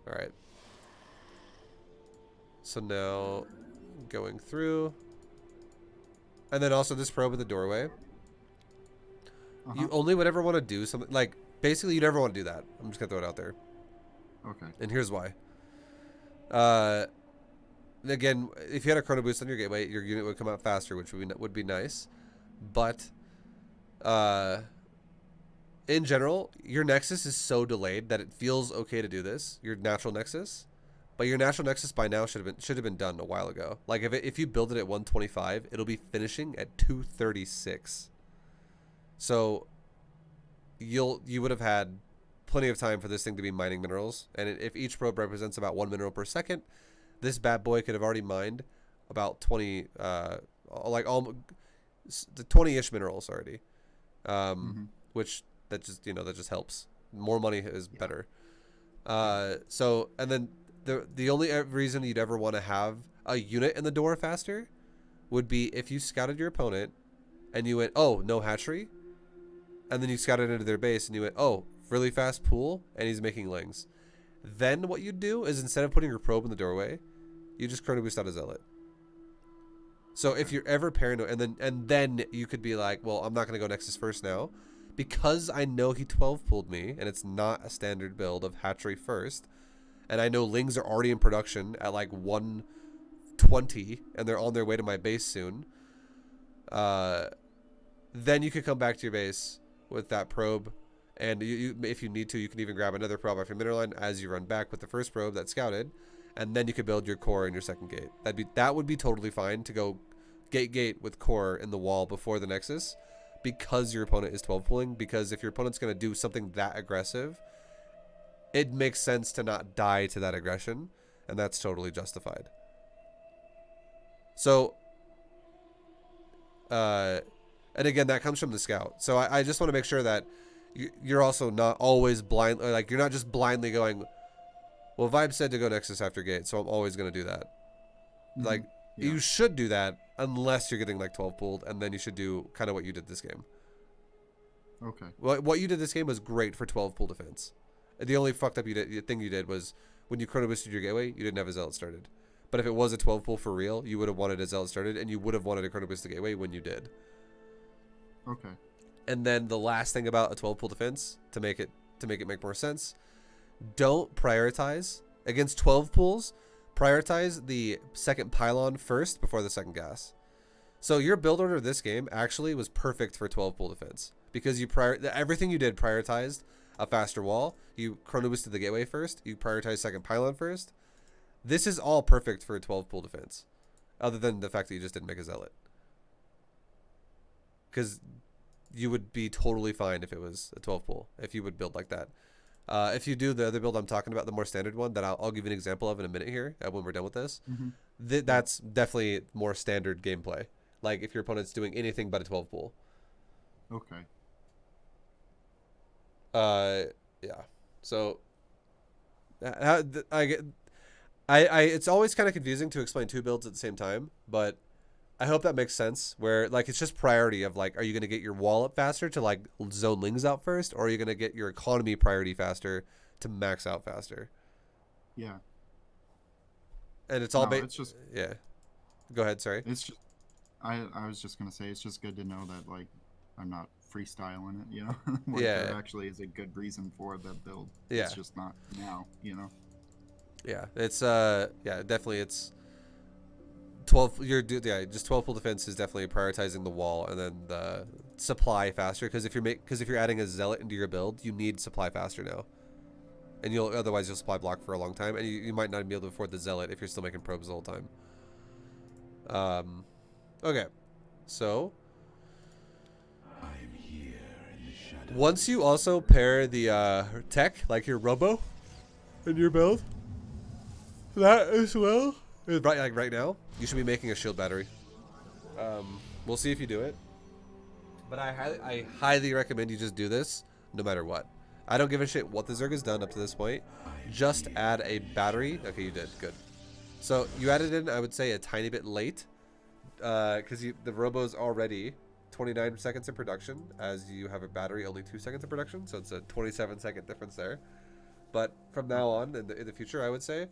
All right. So now going through, and then also this probe in the doorway. You only would ever want to do something like, basically you never want to do that. I'm just gonna throw it out there. Okay. And here's why. Again, if you had a chrono boost on your gateway, your unit would come out faster, which would be nice. But in general, your Nexus is so delayed that it feels okay to do this. Your natural Nexus, but your natural Nexus by now should have been done a while ago. Like if you build it at 125, it'll be finishing at 236. So you would have had plenty of time for this thing to be mining minerals, and if each probe represents about 1 mineral per second, this bad boy could have already mined about 20 like all the 20-ish minerals already, which that just helps. More money is better. So, and then the only reason you'd ever want to have a unit in the door faster would be if you scouted your opponent and you went, oh, no hatchery, and then you scouted into their base and you went, oh, really fast pool, and he's making lings. Then what you'd do is, instead of putting your probe in the doorway, you just chrono boost out a zealot. So if you're ever paranoid, and then you could be like, well, I'm not going to go Nexus first now, because I know he 12 pulled me, and it's not a standard build of hatchery first, and I know lings are already in production at like 120, and they're on their way to my base soon. Then you could come back to your base with that probe, and if you need to, you can even grab another probe off your mineral line as you run back with the first probe that's scouted, and then you could build your core and your second gate. That would be totally fine to go gate with core in the wall before the Nexus, because your opponent is 12 pulling. Because if your opponent's going to do something that aggressive, it makes sense to not die to that aggression, and that's totally justified. So and again, that comes from the scout. So I just want to make sure that you're also not always blind, like you're not just blindly going, well, ViBE said to go Nexus after gate, so I'm always going to do that. Mhm. Like, Yeah. you should do that unless you're getting like 12 pulled, and then you should do kind of what you did this game. Okay. What you did this game was great for 12 pull defense. The only fucked up thing you did was when you chrono boosted your gateway, you didn't have a zealot started. But if it was a 12 pull for real, you would have wanted a zealot started, and you would have wanted a chrono boost the gateway when you did. Okay. And then the last thing about a 12 pull defense to make it make more sense, don't prioritize against 12 pulls. Prioritize the second pylon first before the second gas. So your build order of this game actually was perfect for 12 pull defense because everything you did prioritized a faster wall. You chrono boosted the gateway first. You prioritized second pylon first. This is all perfect for a 12 pull defense, other than the fact that you just didn't make a zealot. Because you would be totally fine if it was a 12 pull, if you would build like that. If you do the other build I'm talking about, the more standard one that I'll give you an example of in a minute here when we're done with this, that's definitely more standard gameplay. Like if your opponent's doing anything but a 12 pull. Okay. Yeah. So, it's always kind of confusing to explain two builds at the same time, but I hope that makes sense. Where like it's just priority of like, are you gonna get your wall up faster to like zone lings out first, or are you gonna get your economy priority faster to max out faster? Yeah. And it's all No, it's just yeah. Go ahead. Sorry. it's just I was just gonna say it's just good to know that like I'm not freestyling it, you know. Like Yeah. there actually is a good reason for the build. Yeah. It's just not now, you know. Yeah. It's yeah, definitely it's 12 just 12 pull defense is definitely prioritizing the wall and then the supply faster because if you're adding a zealot into your build, you need supply faster now. And otherwise you'll supply block for a long time and you might not be able to afford the zealot if you're still making probes the whole time. Okay. So once you also pair the tech, like your robo in your build, that as well, right now, you should be making a shield battery. We'll see if you do it, but I highly recommend you just do this no matter what. I don't give a shit what the Zerg has done up to this point. Just add a battery. Okay, you did good. So you added in, I would say, a tiny bit late, because the robo's already 29 seconds in production, as you have a battery only 2 seconds in production, so it's a 27-second difference there. But from now on, in the future, I would say,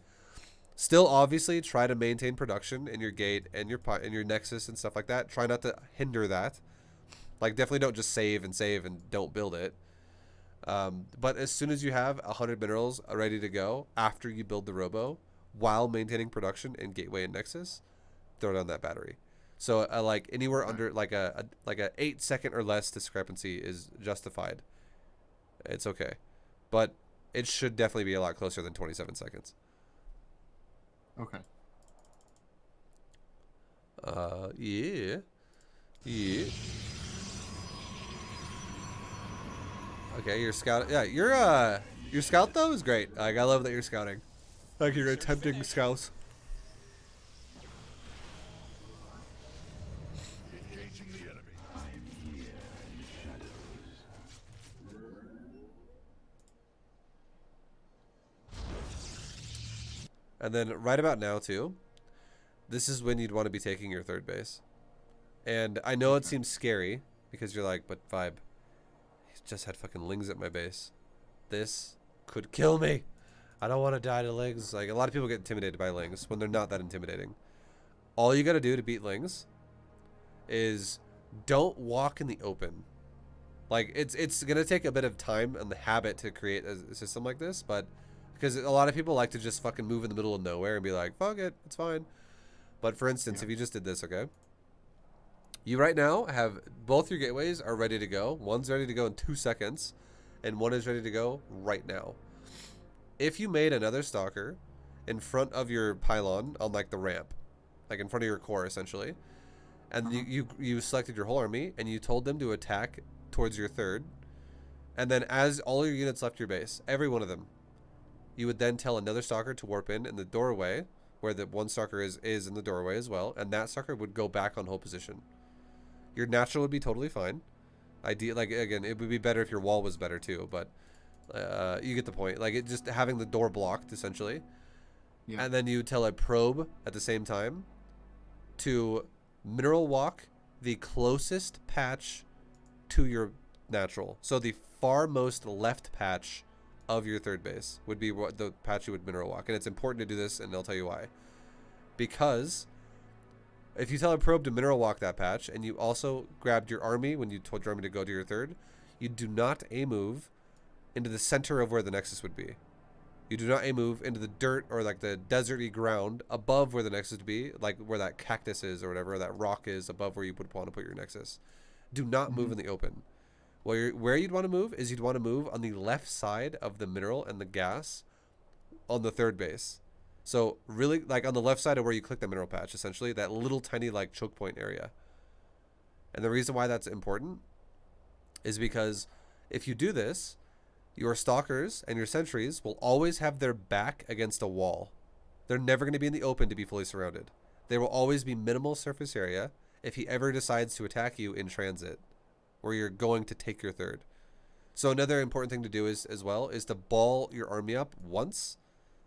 still obviously try to maintain production in your gate and your nexus and stuff like that. Try not to hinder that. Like definitely don't just save and don't build it. But as soon as you have 100 minerals ready to go after you build the robo, while maintaining production in gateway and nexus, throw down that battery. So like anywhere under like a 8-second or less discrepancy is justified. It's okay, but it should definitely be a lot closer than 27 seconds. Okay. Yeah. Okay, your scout. Yeah, your scout though is great. Like I love that you're scouting. Like you're attempting scouts. And then right about now too, this is when you'd want to be taking your third base. And I know it seems scary because you're like, but ViBE, he just had fucking lings at my base. This could kill me. I don't want to die to lings. Like a lot of people get intimidated by lings when they're not that intimidating. All you got to do to beat lings is don't walk in the open. Like it's gonna take a bit of time and the habit to create a system like this, but because a lot of people like to just fucking move in the middle of nowhere and be like, fuck it, it's fine. But for instance, if you just did this, okay, you right now have both your gateways are ready to go. One's ready to go in 2 seconds, and one is ready to go right now. If you made another stalker in front of your pylon on like the ramp, like in front of your core essentially, and you selected your whole army and you told them to attack towards your third, and then as all your units left your base, every one of them, you would then tell another stalker to warp in the doorway where the one stalker is in the doorway as well, and that stalker would go back on hold position. Your natural would be totally fine. Like again, it would be better if your wall was better too, but you get the point. Like it just having the door blocked essentially, and then you tell a probe at the same time to mineral walk the closest patch to your natural. So the far most left patch of your third base would be what the patch you would mineral walk. And it's important to do this, and I'll tell you why. Because if you tell a probe to mineral walk that patch, and you also grabbed your army when you told your army to go to your third, you do not A-move into the center of where the nexus would be. You do not A-move into the dirt or like the deserty ground above where the nexus would be, like where that cactus is or whatever, or that rock is above where you would want to put your nexus. Do not move in the open. Where you'd want to move is you'd want to move on the left side of the mineral and the gas on the third base. So really, like on the left side of where you click the mineral patch, essentially, that little tiny like choke point area. And the reason why that's important is because if you do this, your stalkers and your sentries will always have their back against a wall. They're never going to be in the open to be fully surrounded. There will always be minimal surface area if he ever decides to attack you in transit, where you're going to take your third. So another important thing to do is as well is to ball your army up once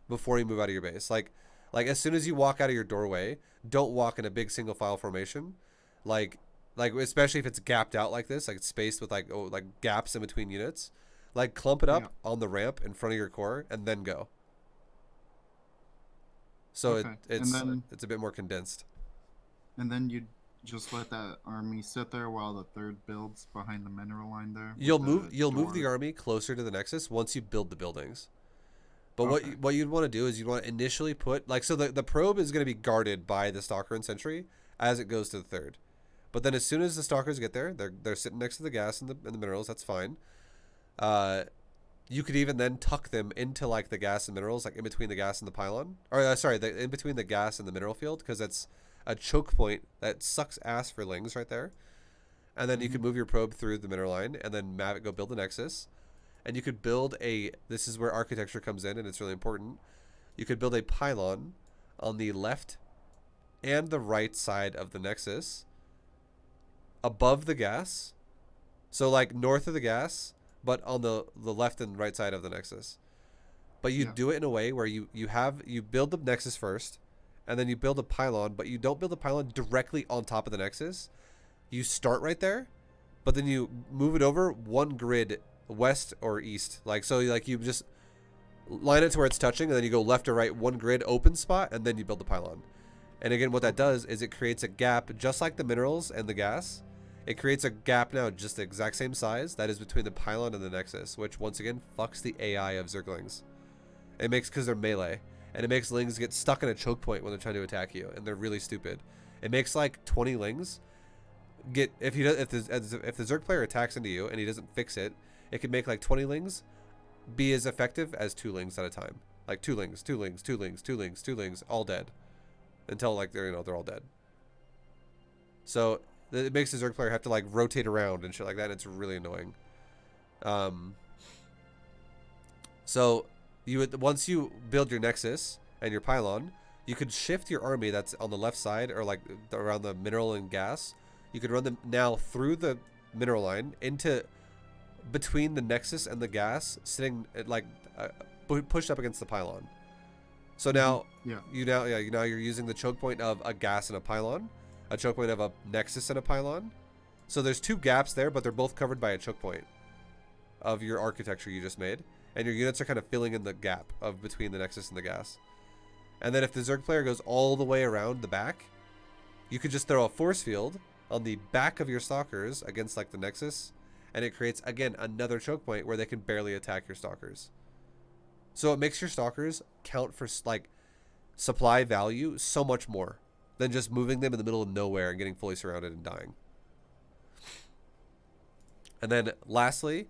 before you move out of your base. Like as soon as you walk out of your doorway, don't walk in a big single file formation. Like especially if it's gapped out like this, like it's spaced with like gaps in between units. Like clump it up on the ramp in front of your core and then go. So it's a bit more condensed. And then you just let that army sit there while the third builds behind the mineral line there. You'll move the army closer to the nexus once you build the buildings. But what you'd want to do is you'd want to initially put so the probe is going to be guarded by the stalker and sentry as it goes to the third. But then as soon as the stalkers get there, they're sitting next to the gas and the minerals. That's fine. You could even then tuck them into like the gas and minerals, like in between the gas and the pylon, or in between the gas and the mineral field, because that's a choke point that sucks ass for lings right there. And then you could move your probe through the mineral line and then have it go build the nexus. And you could build this is where architecture comes in, and it's really important. You could build a pylon on the left and the right side of the nexus above the gas. So like north of the gas, but on the left and right side of the nexus. But you do it in a way where you build the nexus first, and then you build a pylon, but you don't build a pylon directly on top of the nexus. You start right there, but then you move it over one grid west or east. You just line it to where it's touching, and then you go left or right one grid open spot, and then you build the pylon. And again, what that does is it creates a gap, just like the minerals and the gas. It creates a gap now just the exact same size that is between the pylon and the nexus, which once again fucks the AI of Zerglings. It makes, because they're melee, and it makes lings get stuck in a choke point when they're trying to attack you, and they're really stupid. It makes like 20 lings get, if the Zerg player attacks into you and he doesn't fix it, it can make like 20 lings be as effective as 2 lings at a time. Like 2 lings, 2 lings, 2 lings, 2 lings, 2 lings, all dead, until like they're all dead. So it makes the Zerg player have to like rotate around and shit like that, and it's really annoying. So once you build your nexus and your pylon, you could shift your army that's on the left side or like around the mineral and gas. You could run them now through the mineral line into between the nexus and the gas, sitting pushed up against the pylon. So now you're using the choke point of a gas and a pylon, a choke point of a nexus and a pylon. So there's 2 gaps there, but they're both covered by a choke point of your architecture you just made, and your units are kind of filling in the gap of between the nexus and the gas. And then if the Zerg player goes all the way around the back, you could just throw a force field on the back of your stalkers against like the nexus, and it creates again another choke point where they can barely attack your stalkers. So it makes your stalkers count for like supply value so much more than just moving them in the middle of nowhere and getting fully surrounded and dying. And then lastly,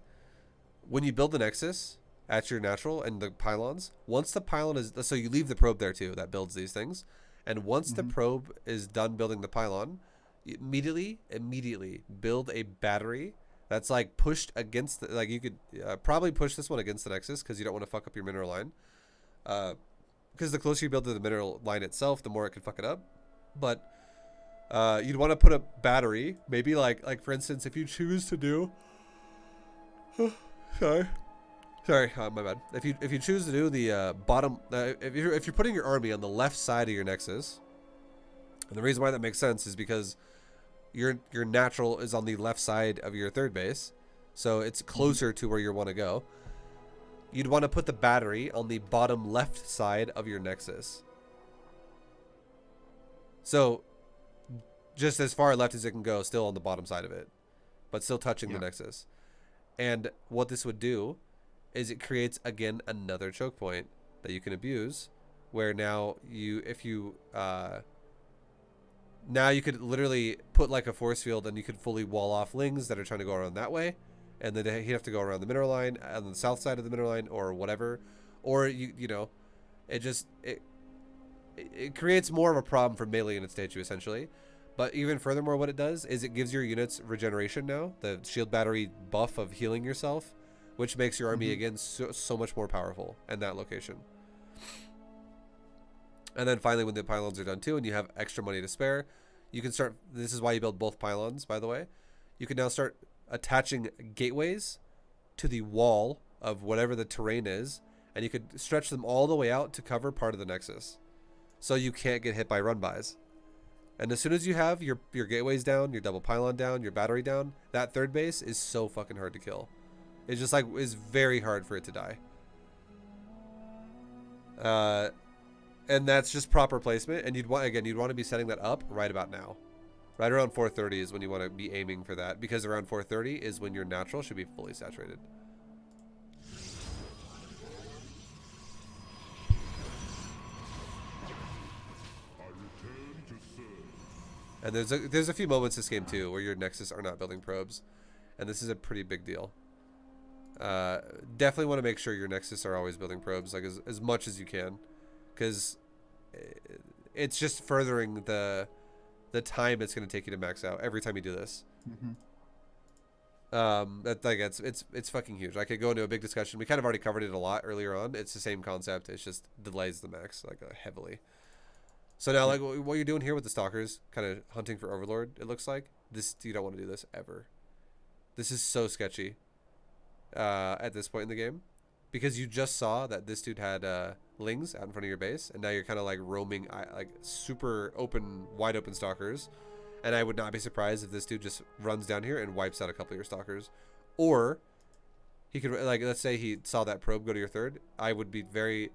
when you build the nexus at your natural and the pylons, once the pylon is, so you leave the probe there too, that builds these things. And once the probe is done building the pylon, you immediately build a battery that's like pushed against like you could probably push this one against the nexus because you don't want to fuck up your mineral line. Because the closer you build to the mineral line itself, the more it can fuck it up. But you'd want to put a battery, maybe like for instance, if you choose to do, sorry, my bad. If you choose to do the bottom, if you're putting your army on the left side of your nexus, And the reason why that makes sense is because your natural is on the left side of your third base, so it's closer to where you want to go. You'd want to put the battery on the bottom left side of your nexus. So just as far left as it can go, still on the bottom side of it, but still touching the nexus. And what this would do is it creates, again, another choke point that you can abuse, where now now you could literally put like a force field and you could fully wall off lings that are trying to go around that way. And then he'd have to go around the mineral line on the south side of the mineral line or whatever. Or, you know, it creates more of a problem for melee units to hit you, essentially. But even furthermore, what it does is it gives your units regeneration now, the shield battery buff of healing yourself, which makes your army, again, so much more powerful in that location. And then finally, when the pylons are done too, and you have extra money to spare, you can start, this is why you build both pylons, by the way. You can now start attaching gateways to the wall of whatever the terrain is, and you could stretch them all the way out to cover part of the nexus. So you can't get hit by run-bys. And as soon as you have your gateways down, your double pylon down, your battery down, that third base is so fucking hard to kill. It's just like, is very hard for it to die. And that's just proper placement. And you'd want to be setting that up right about now. Right around 430 is when you want to be aiming for that, because around 430 is when your natural should be fully saturated. And there's a few moments this game too where your nexus are not building probes, and this is a pretty big deal. Definitely want to make sure your nexus are always building probes, like as much as you can, because it's just furthering the time it's going to take you to max out every time you do this. It's fucking huge. I could go into a big discussion. We kind of already covered it a lot earlier on. It's the same concept. It's just delays the max like heavily. So now, like, what you're doing here with the stalkers, kind of hunting for Overlord, it looks like you don't want to do this ever. This is so sketchy at this point in the game, because you just saw that this dude had lings out in front of your base, and now you're kind of like roaming like super wide open stalkers. And I would not be surprised if this dude just runs down here and wipes out a couple of your stalkers. Or he could, like, let's say he saw that probe go to your third. I would be very,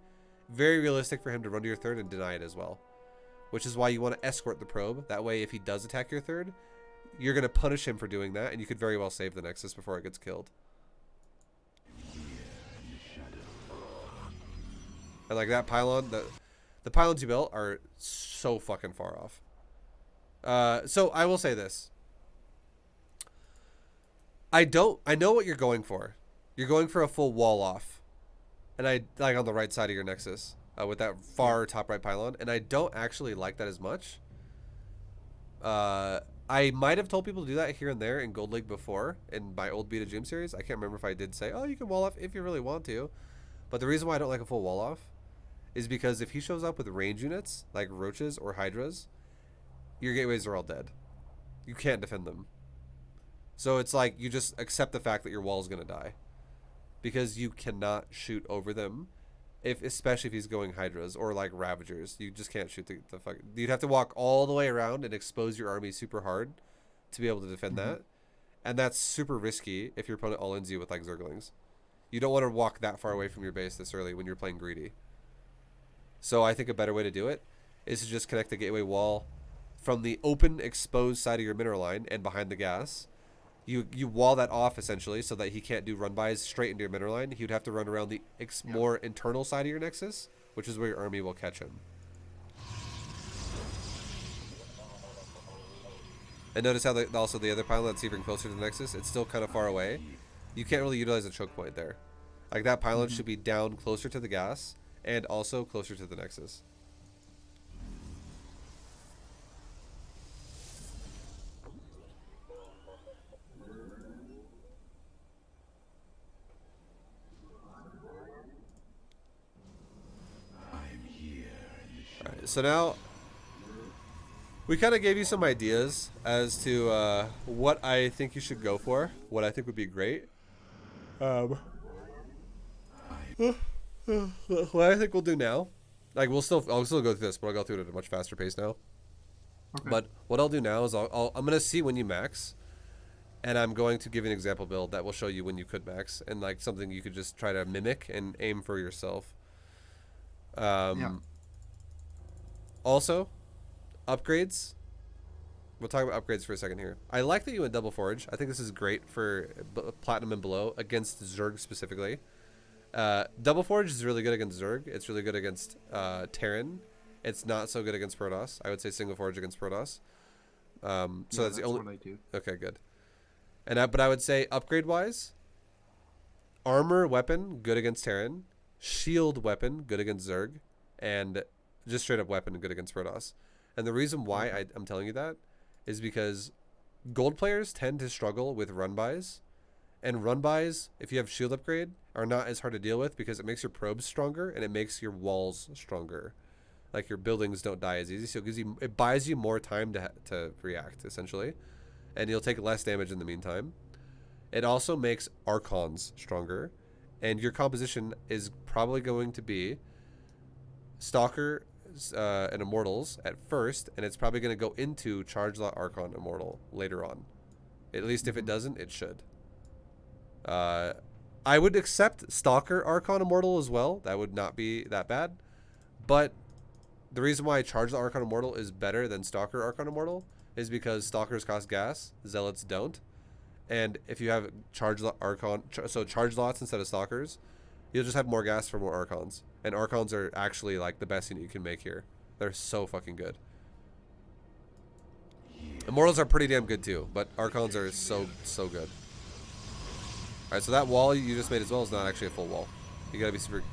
very realistic for him to run to your third and deny it as well. Which is why you want to escort the probe. That way, if he does attack your third, you're going to punish him for doing that, and you could very well save the nexus before it gets killed. And like that pylon, the pylons you built are so fucking far off. So I will say this. I know what you're going for. You're going for a full wall off. And like on the right side of your nexus. With that far top right pylon, and I don't actually like that as much. I might have told people to do that here and there in Gold League before in my old Beta Gym series. I can't remember if I did say, oh, you can wall off if you really want to. But the reason why I don't like a full wall off is because if he shows up with range units like roaches or hydras, your gateways are all dead. You can't defend them. So it's like you just accept the fact that your wall is going to die, because you cannot shoot over them. Especially if he's going hydras or like ravagers, you just can't shoot the fuck. You'd have to walk all the way around and expose your army super hard to be able to defend that, and that's super risky if your opponent all-ins you with like Zerglings. You don't want to walk that far away from your base this early when you're playing greedy. So I think a better way to do it is to just connect the gateway wall from the open exposed side of your mineral line and behind the gas. You wall that off essentially so that he can't do run-bys straight into your mineral line. He would have to run around the more internal side of your nexus, which is where your army will catch him. And notice how also the other pylon that's even closer to the nexus, it's still kind of far away. You can't really utilize a choke point there. Like that pylon should be down closer to the gas and also closer to the nexus. Alright, so now we kind of gave you some ideas as to what I think you should go for, what I think would be great. What I think we'll do now, like I'll still go through this, but I'll go through it at a much faster pace now. Okay. But what I'll do now is I'm gonna see when you max, and I'm going to give you an example build that will show you when you could max, and like something you could just try to mimic and aim for yourself. Yeah. Also, upgrades. We'll talk about upgrades for a second here. I like that you went double forge. I think this is great for platinum and below against Zerg specifically. Double forge is really good against Zerg. It's really good against Terran. It's not so good against Protoss. I would say single forge against Protoss. So Yeah, that's the only. what I do. Okay, good. But I would say upgrade wise, armor weapon good against Terran, shield weapon good against Zerg, and just straight up weapon good against Protoss. And the reason why Okay. I'm telling you that is because gold players tend to struggle with run bys, and run bys, if you have shield upgrade, are not as hard to deal with because it makes your probes stronger and it makes your walls stronger. Like your buildings don't die as easy, so it buys you more time to react essentially, and you'll take less damage in the meantime. It also makes archons stronger, and your composition is probably going to be Stalker and Immortals at first, and it's probably going to go into Charge Lot Archon Immortal later on. At least if it doesn't, it should. I would accept Stalker Archon Immortal as well. That would not be that bad. But the reason why Charge Lot Archon Immortal is better than Stalker Archon Immortal is because Stalkers cost gas, Zealots don't. And if you have Charge Lot Archon, so Charge Lots instead of Stalkers, you'll just have more gas for more Archons. And Archons are actually like the best unit you can make here. They're so fucking good. Immortals are pretty damn good too, but Archons are so good. Alright, so that wall you just made as well is not actually a full wall. You gotta be super...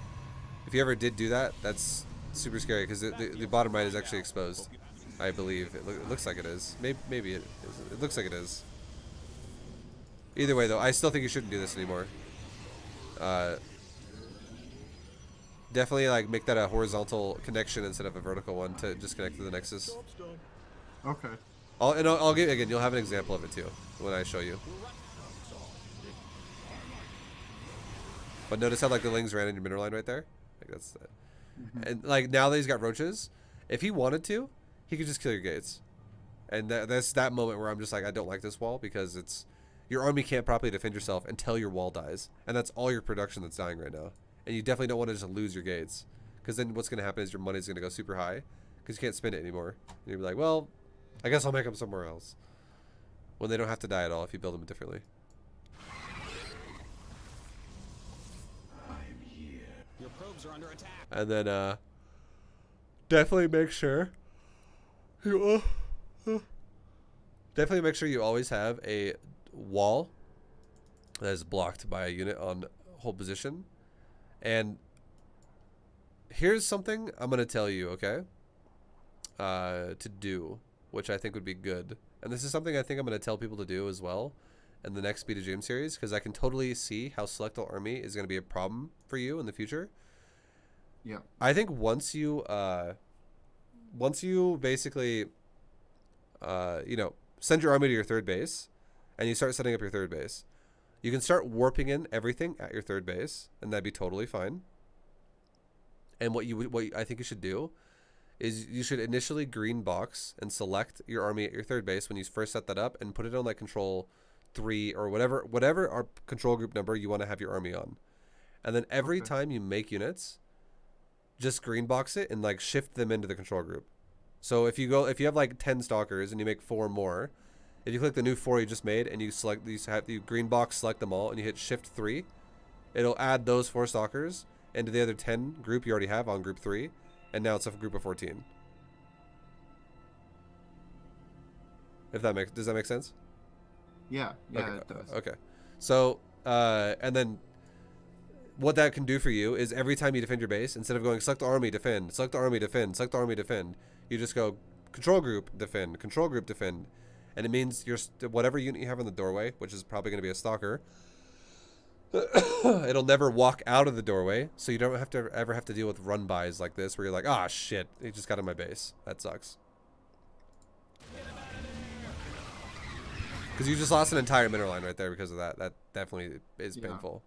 If you ever did do that, that's super scary because the bottom right is actually exposed. I believe. It looks like it is. Maybe it is. It looks like it is. Either way, though, I still think you shouldn't do this anymore. Definitely, like, make that a horizontal connection instead of a vertical one to just connect to the Nexus. Okay. I'll give again. You'll have an example of it too when I show you. But notice how like the Lings ran in your mineral line right there. Like that's, and like now that he's got roaches, if he wanted to, he could just kill your gates. And that's that moment where I'm just like, I don't like this wall because it's your army can't properly defend yourself until your wall dies, and that's all your production that's dying right now. And you definitely don't want to just lose your gates, because then what's going to happen is your money's going to go super high, because you can't spend it anymore. And you'll be like, well, I guess I'll make them somewhere else. When they don't have to die at all if you build them differently. I'm here. Your probes are under attack. And then definitely make sure you definitely make sure you always have a wall that is blocked by a unit on hold position. And here's something I'm gonna tell you, okay? To do, which I think would be good. And this is something I think I'm gonna tell people to do as well in the next Speed of Dream series, because I can totally see how Select All Army is gonna be a problem for you in the future. Yeah. I think once you basically send your army to your third base and you start setting up your third base, you can start warping in everything at your third base, and that'd be totally fine. And what I think you should do is you should initially green box and select your army at your third base when you first set that up, and put it on like control 3 or whatever our control group number you want to have your army on. And then every time you make units, just green box it and like shift them into the control group. So if you have like 10 stalkers and you make 4 more, if you click the new 4 you just made and you select these, you green box select them all, and you hit shift 3, it'll add those 4 stalkers into the other 10 group you already have on group 3, and now it's a group of 14. Does that make sense? Yeah. Yeah, Okay. it does. Okay. So and then what that can do for you is every time you defend your base, instead of going select the army, defend, select the army, defend, select the army, defend, you just go control group, defend, control group, defend. And it means whatever unit you have in the doorway, which is probably going to be a stalker, it'll never walk out of the doorway, so you don't ever have to deal with run bys like this where you're like, ah, shit, he just got in my base. That sucks. Because you just lost an entire mineral line right there because of that. That definitely is painful.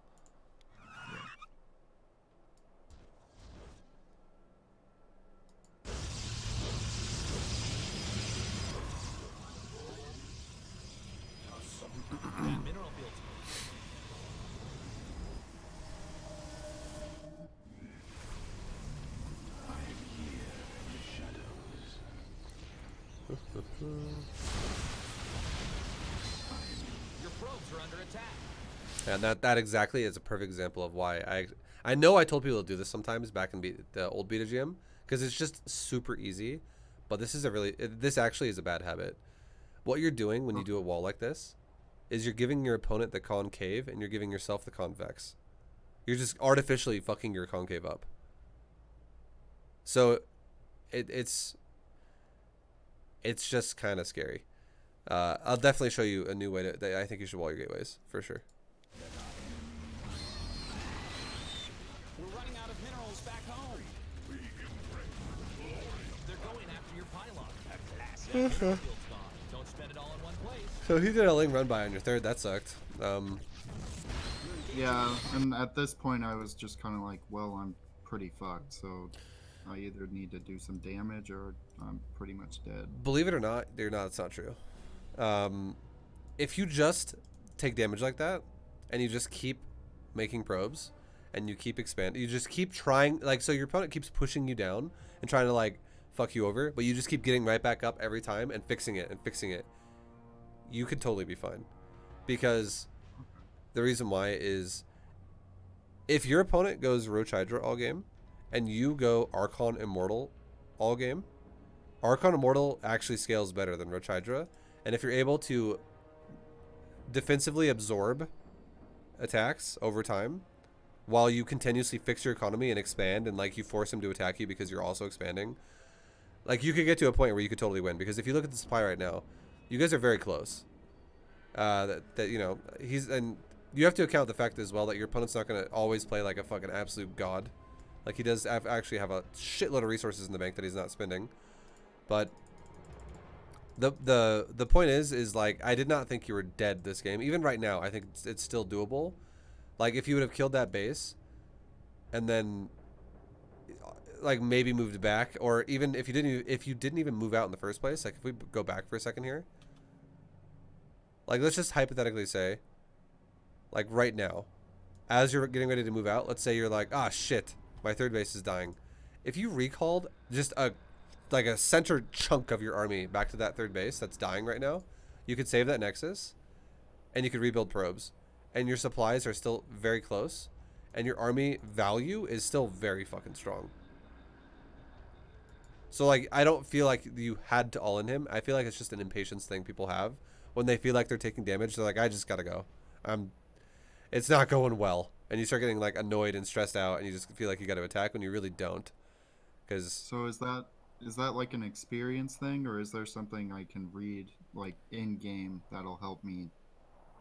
Your probes are under attack. And that exactly is a perfect example of why I know I told people to do this sometimes back in the old beta GM because it's just super easy, but this actually is a bad habit. What you're doing when you do a wall like this is you're giving your opponent the concave and you're giving yourself the convex. You're just artificially fucking your concave up. So it's just kind of scary. I'll definitely show you a new way that I think you should wall your gateways for sure. We're running out of minerals back home. They're going after your pylon. Field's gone. Don't spend it all in one place. So he did a ling run by on your third. That sucked. Yeah, and at this point I was just kind of like, well, I'm pretty fucked, so I either need to do some damage or I'm pretty much dead. Believe it or not, it's not true. If you just take damage like that and you just keep making probes and you keep expanding, you just keep trying, like, so your opponent keeps pushing you down and trying to like fuck you over, but you just keep getting right back up every time and fixing it, you could totally be fine. Because the reason why is if your opponent goes Roach Hydra all game and you go Archon Immortal all game, Archon Immortal actually scales better than Roach Hydra. And if you're able to defensively absorb attacks over time while you continuously fix your economy and expand and like you force him to attack you because you're also expanding, like you could get to a point where you could totally win. Because if you look at the supply right now, you guys are very close. That you know, and you have to account the fact as well that your opponent's not going to always play like a fucking absolute god. Like he does actually have a shitload of resources in the bank that he's not spending. But the point is like I did not think you were dead this game. Even right now, I think it's still doable. Like if you would have killed that base and then like maybe moved back, or even if you didn't even move out in the first place, like if we go back for a second here, like let's just hypothetically say, like right now, as you're getting ready to move out, let's say you're like, ah shit, my third base is dying. If you recalled just a center chunk of your army back to that third base that's dying right now, you could save that nexus and you could rebuild probes, and your supplies are still very close and your army value is still very fucking strong. So like I don't feel like you had to all in him. I feel like it's just an impatience thing people have when they feel like they're taking damage. They're like, I just gotta go. It's not going well, and you start getting like annoyed and stressed out, and you just feel like you got to attack when you really don't. So is that like an experience thing, or is there something I can read like in game that'll help me?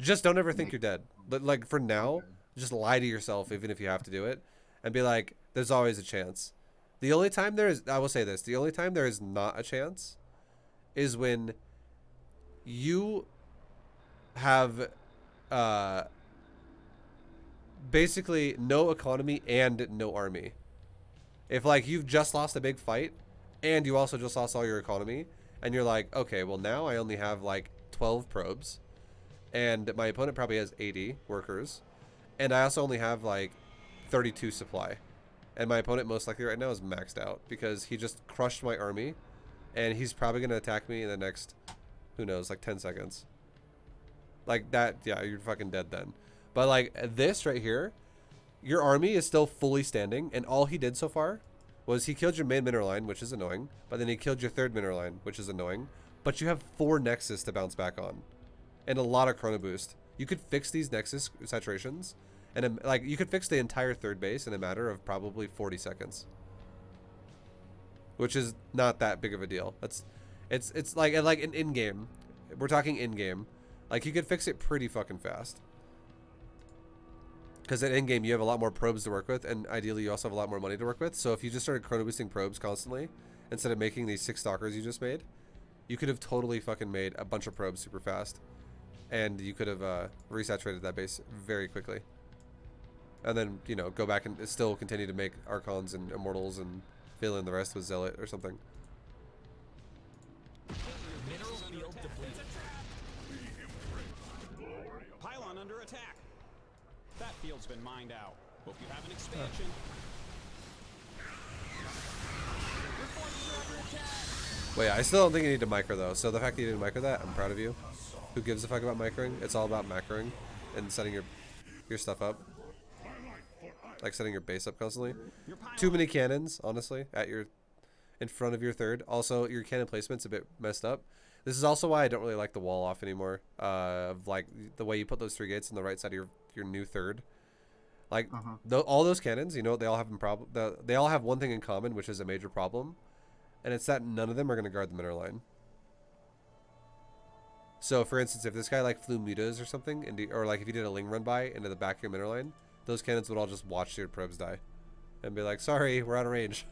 Just don't ever think you're dead. But like for now, just lie to yourself, even if you have to do it, and be like, there's always a chance. The only time I will say this, the only time there is not a chance is when you have basically no economy and no army. If like you've just lost a big fight and you also just lost all your economy and you're like, okay, well now I only have like 12 probes and my opponent probably has 80 workers and I also only have like 32 supply, and my opponent most likely right now is maxed out because he just crushed my army and he's probably going to attack me in the next, who knows, like 10 seconds. Like that, yeah, you're fucking dead then. But like this right here, your army is still fully standing, and all he did so far was he killed your main mineral line, which is annoying, but then he killed your third mineral line, which is annoying, but you have 4 nexus to bounce back on and a lot of chrono boost. You could fix these nexus saturations, and like you could fix the entire third base in a matter of probably 40 seconds, which is not that big of a deal. It's like an in-game, we're talking in-game, like you could fix it pretty fucking fast. Because at in-game, you have a lot more probes to work with, and ideally you also have a lot more money to work with. So if you just started chrono boosting probes constantly, instead of making these 6 stalkers you just made, you could have totally fucking made a bunch of probes super fast. And you could have resaturated that base very quickly. And then, you know, go back and still continue to make Archons and Immortals and fill in the rest with Zealot or something. Mineral field depleted. Pylon under attack. That field's been mined out. Hope you have an expansion. Your forces are under attack. But yeah, I still don't think you need to micro though. So the fact that you didn't micro that, I'm proud of you. Who gives a fuck about microing? It's all about macroing and setting your stuff up. Like setting your base up constantly. Too many cannons, honestly, in front of your third. Also, your cannon placement's a bit messed up. This is also why I don't really like the wall off anymore. Of like the way you put those 3 gates on the right side of your new third. Like all those cannons, you know, they all have they all have one thing in common, which is a major problem, and it's that none of them are going to guard the mineral line. So, for instance, if this guy like flew mutas or something, or like if you did a ling run by into the back of your mineral line, those cannons would all just watch your probes die, and be like, "Sorry, we're out of range."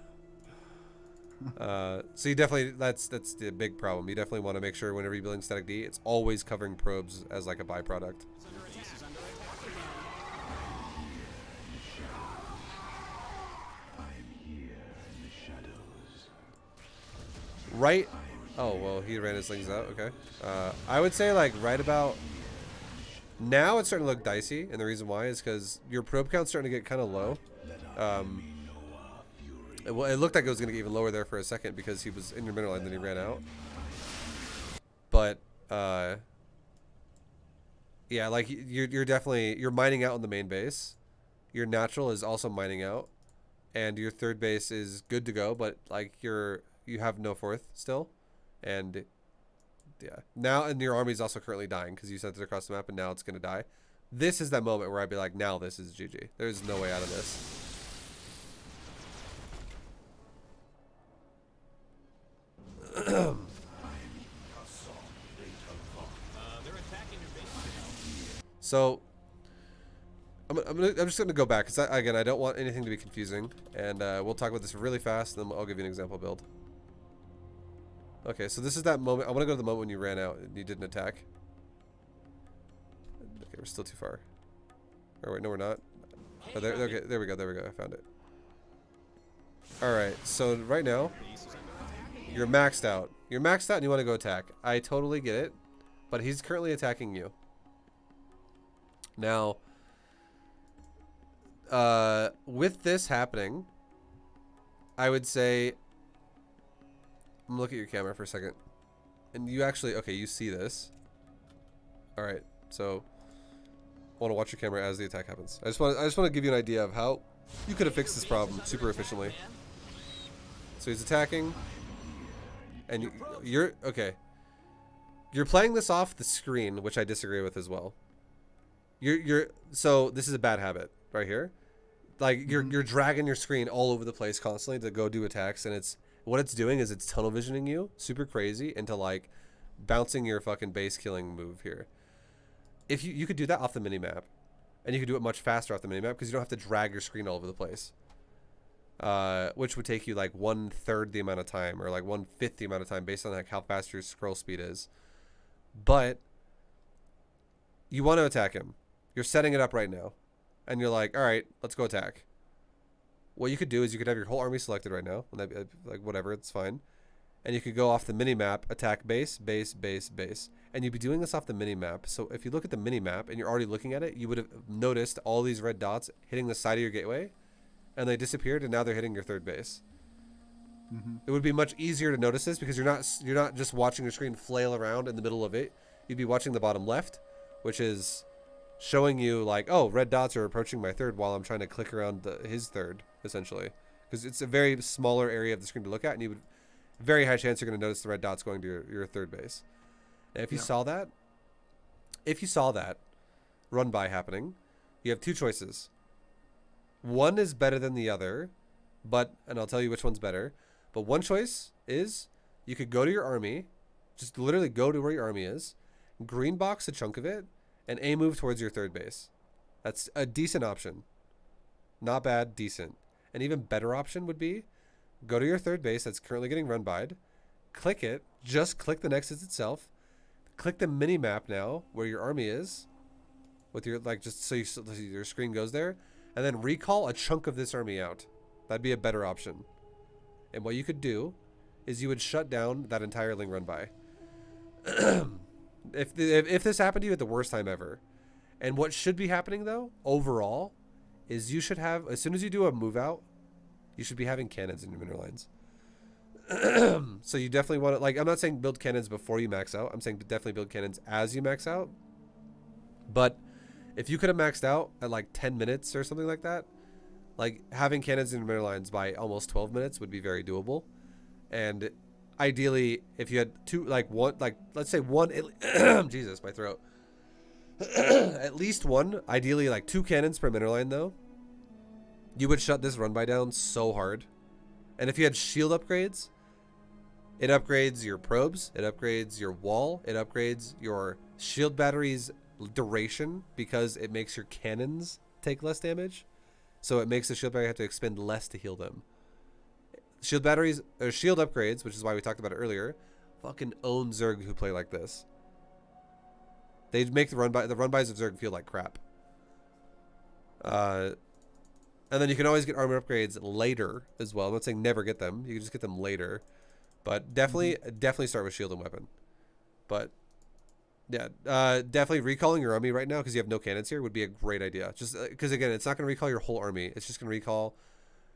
So you definitely that's the big problem. You definitely want to make sure whenever you're building static D, it's always covering probes as like a byproduct. Right. Oh well, he ran his things out. Okay. I would say like right about now it's starting to look dicey, and the reason why is because your probe count's starting to get kind of low. Well, it looked like it was going to get even lower there for a second because he was in your middle line, then he ran out. But yeah, like you're definitely mining out on the main base. Your natural is also mining out, and your third base is good to go. But like you have no fourth still, and yeah, now and your army is also currently dying because you sent it across the map, and now it's going to die. This is that moment where I'd be like, now this is GG. There's no way out of this. So I'm just gonna go back because again I don't want anything to be confusing, and we'll talk about this really fast, and then I'll give you an example build. Okay, so this is that moment. I want to go to the moment when you ran out and you didn't attack. Okay, we're still too far. Or wait, no, we're not. Oh, there, okay, there we go. There we go. I found it. All right, so right now you're maxed out. You're maxed out and you want to go attack. I totally get it, but he's currently attacking you. Now, with this happening, I would say, I'm gonna look at your camera for a second, and you actually, okay, you see this. All right, so I want to watch your camera as the attack happens. I just want to give you an idea of how you could have fixed this problem super efficiently. So he's attacking, and you're okay. You're playing this off the screen, which I disagree with as well. So this is a bad habit right here. Like you're dragging your screen all over the place constantly to go do attacks, and what it's doing is it's tunnel visioning you super crazy into like bouncing your fucking base killing move here. If you could do that off the mini map, and you could do it much faster off the mini map because you don't have to drag your screen all over the place. Which would take you like 1/3 the amount of time, or like 1/5 the amount of time based on like how fast your scroll speed is. But you want to attack him. You're setting it up right now, and you're like, all right, let's go attack. What you could do is you could have your whole army selected right now, and like whatever, it's fine. And you could go off the mini map, attack base, base, base, base, and you'd be doing this off the mini map. So if you look at the mini map and you're already looking at it, you would have noticed all these red dots hitting the side of your gateway, and they disappeared, and now they're hitting your third base. It would be much easier to notice this because you're not just watching your screen flail around in the middle of it. You'd be watching the bottom left, which is showing you like, oh, red dots are approaching my third while I'm trying to click around his third, essentially, because it's a very smaller area of the screen to look at, and you would very high chance you're going to notice the red dots going to your third base. And if you saw that run by happening, you have two choices. One is better than the other, and I'll tell you which one's better. But one choice is you could go to your army, just literally go to where your army is, green box a chunk of it, and A move towards your third base. That's a decent option. Not bad, decent. An even better option would be go to your third base that's currently getting run by, click it, just click the nexus itself, click the mini map now where your army is, with your like just so your screen goes there, and then recall a chunk of this army out. That'd be a better option. And what you could do is you would shut down that entire ling run by. If this happened to you at the worst time ever, and what should be happening though overall is you should have, as soon as you do a move out, you should be having cannons in your mineral lines. So you definitely want to, like, I'm not saying build cannons before you max out. I'm saying definitely build cannons as you max out. But if you could have maxed out at like 10 minutes or something like that, like having cannons in your middle lines by almost 12 minutes would be very doable. And ideally, if you had two, like one, like let's say one, Jesus, my throat. At least one, ideally like 2 cannons per middle line though, you would shut this run by down so hard. And if you had shield upgrades, it upgrades your probes, it upgrades your wall, it upgrades your shield batteries duration because it makes your cannons take less damage. So it makes the shield battery have to expend less to heal them. Shield batteries, or shield upgrades, which is why we talked about it earlier, fucking own Zerg who play like this. They make the run-bys of Zerg feel like crap. And then you can always get armor upgrades later as well. I'm not saying never get them. You can just get them later. But definitely start with shield and weapon. But yeah, definitely recalling your army right now because you have no cannons here would be a great idea. Just because again, it's not going to recall your whole army. It's just going to recall,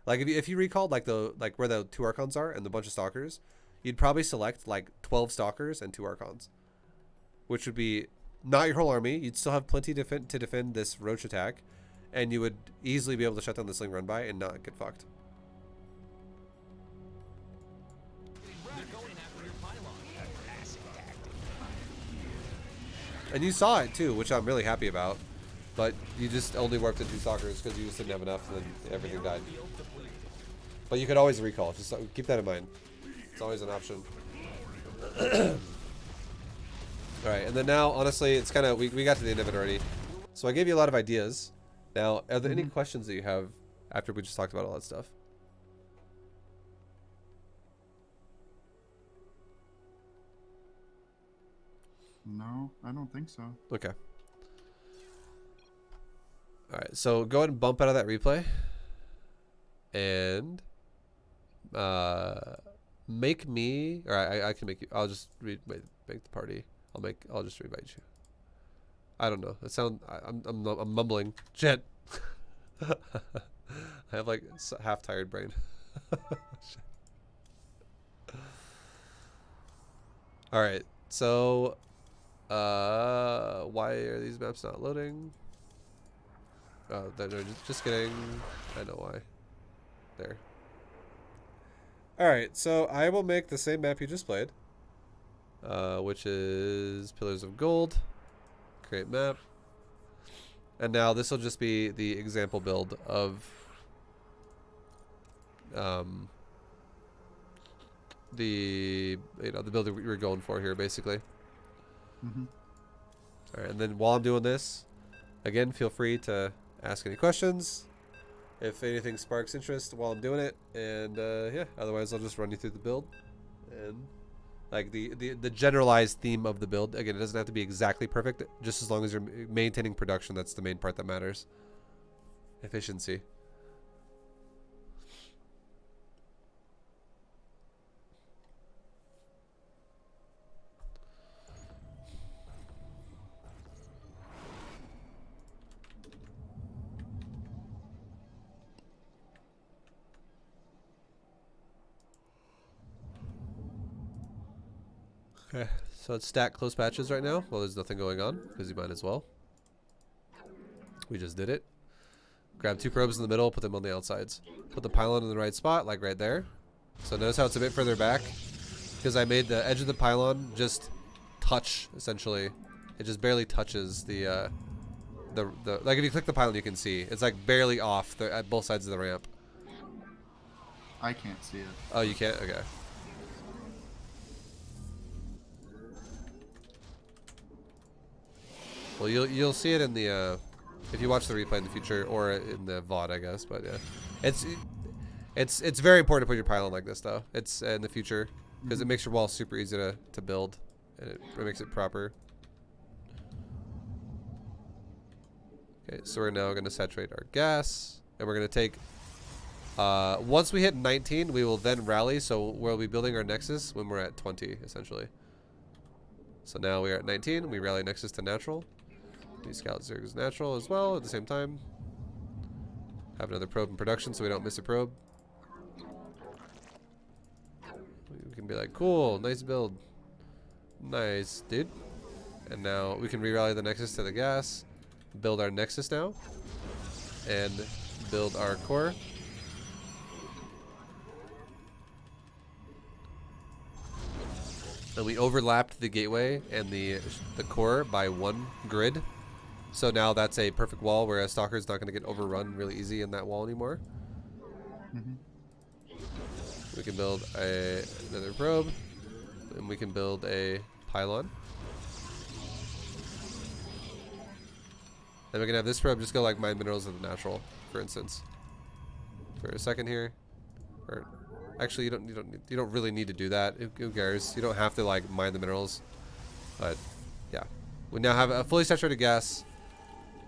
like if you recalled like where the 2 Archons are and the bunch of Stalkers, you'd probably select like 12 Stalkers and 2 Archons, which would be not your whole army. You'd still have plenty to defend this roach attack, and you would easily be able to shut down the sling run by and not get fucked. And you saw it too, which I'm really happy about. But you just only warped in 2 Stalkers because you just didn't have enough, and then everything died. But you could always recall. Just keep that in mind. It's always an option. All right, and then now, honestly, it's kind of we got to the end of it already. So I gave you a lot of ideas. Now, are there any questions that you have after we just talked about all that stuff? No, I don't think so. Okay. All right, so go ahead and bump out of that replay. And make me, or I can make you, I'll just make the party. I'll just invite you. I don't know. I'm mumbling. Shit. I have like half tired brain. All right. So, why are these maps not loading? Oh, no, just kidding. I know why. There. All right. So I will make the same map you just played, which is Pillars of Gold. Create map. And now this will just be the example build of the build that we were going for here, basically. All right, and then while I'm doing this, again, feel free to ask any questions if anything sparks interest while I'm doing it, and yeah, otherwise I'll just run you through the build and like the generalized theme of the build. Again, it doesn't have to be exactly perfect, just as long as you're maintaining production. That's the main part that matters. Efficiency. Okay, so it's stack close patches right now. Well, there's nothing going on because you might as well. We just did it. Grab 2 probes in the middle, put them on the outsides. Put the pylon in the right spot, like right there. So notice how it's a bit further back because I made the edge of the pylon just touch, essentially. It just barely touches the like if you click the pylon, you can see it's like barely off at both sides of the ramp. I can't see it. Oh, you can't? Okay. Well, you'll see it in the if you watch the replay in the future or in the VOD, I guess. But yeah, it's very important to put your pylon like this though. It's in the future because it makes your wall super easy to build and it makes it proper. Okay, so we're now going to saturate our gas and we're going to take. Once we hit 19, we will then rally. So we'll be building our nexus when we're at 20, essentially. So now we are at 19. We rally nexus to natural. We scout Zerg's natural as well at the same time. Have another probe in production so we don't miss a probe. We can be like, cool, nice build. Nice, dude. And now we can re-rally the Nexus to the gas, build our Nexus now, and build our core. And we overlapped the gateway and the core by 1 grid. So now that's a perfect wall where a Stalker's not going to get overrun really easy in that wall anymore. We can build another probe, and we can build a pylon. And we can have this probe just go like mine minerals of the natural, for instance. For a second here, or actually you don't really need to do that. Who cares? You don't have to like mine the minerals, but yeah. We now have a fully saturated gas.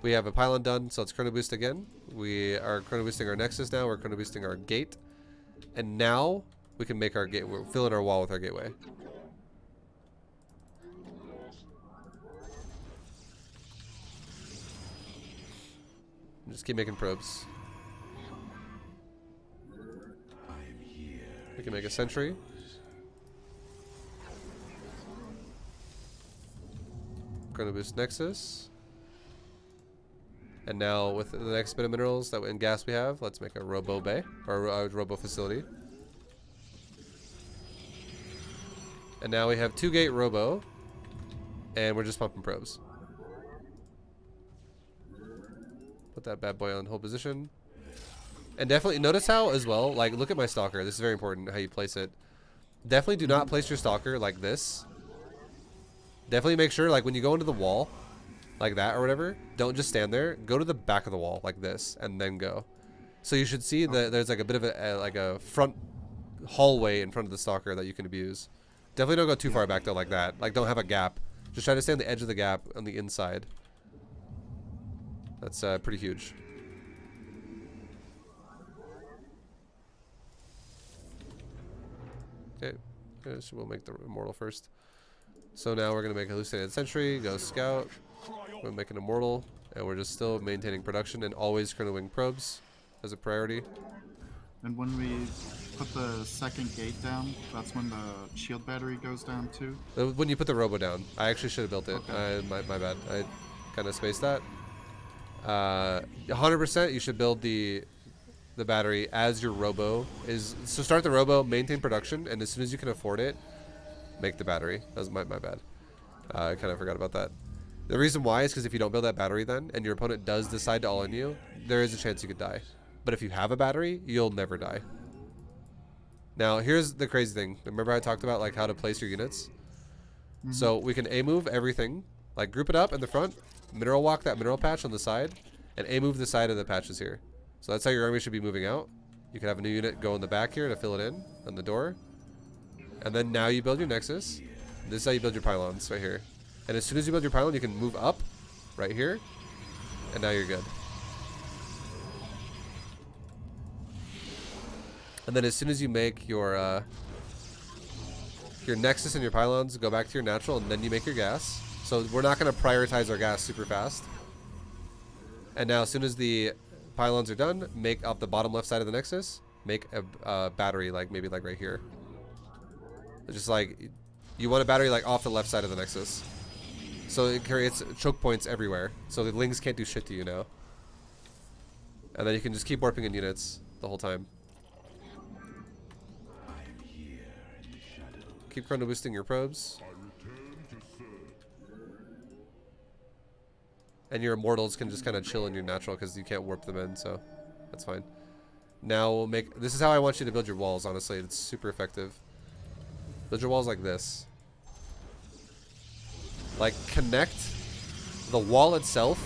We have a pylon done, so let's chrono boost again. We are chrono boosting our Nexus now. We're chrono boosting our gate, and now we can make our gate. We're filling our wall with our gateway. Just keep making probes. We can make a sentry. Chrono boost Nexus. And now with the next bit of minerals that and gas we have, let's make a robo bay or a robo facility. And now we have 2 gate robo, and we're just pumping probes. Put that bad boy on hold position. And definitely notice how as well, like look at my Stalker. This is very important how you place it. Definitely do not place your Stalker like this. Definitely make sure like when you go into the wall, like that or whatever, don't just stand there. Go to the back of the wall like this and then go. So you should see that there's like a bit of a front hallway in front of the Stalker that you can abuse. Definitely don't go too far back though like that. Like don't have a gap. Just try to stay on the edge of the gap on the inside. That's pretty huge. Okay, so we'll make the immortal first. So now we're gonna make a hallucinated sentry, go scout. We're making immortal, and we're just still maintaining production and always chronoing probes as a priority. And when we put the second gate down, that's when the shield battery goes down too? When you put the robo down. I actually should have built it. Okay. My bad. I kind of spaced that. 100% you should build the battery as your robo is. So start the robo, maintain production, and as soon as you can afford it, make the battery. That was my bad. I kind of forgot about that. The reason why is because if you don't build that battery then, and your opponent does decide to all-in you, there is a chance you could die. But if you have a battery, you'll never die. Now, here's the crazy thing. Remember I talked about like how to place your units? So we can A-move everything, like group it up in the front, mineral walk that mineral patch on the side, and A-move the side of the patches here. So that's how your army should be moving out. You can have a new unit go in the back here to fill it in on the door. And then now you build your Nexus. This is how you build your pylons right here. And as soon as you build your pylon, you can move up right here. And now you're good. And then as soon as you make your Nexus and your pylons, go back to your natural, and then you make your gas. So we're not going to prioritize our gas super fast. And now as soon as the pylons are done, make off the bottom left side of the Nexus, make a battery like maybe like right here. Just like, you want a battery like off the left side of the Nexus. So it creates choke points everywhere. So the Lings can't do shit to you now. And then you can just keep warping in units the whole time. Keep chrono boosting your probes. And your immortals can just kind of chill in your natural because you can't warp them in, so that's fine. Now we'll make, this is how I want you to build your walls, honestly. It's super effective. Build your walls like this. Like connect the wall itself,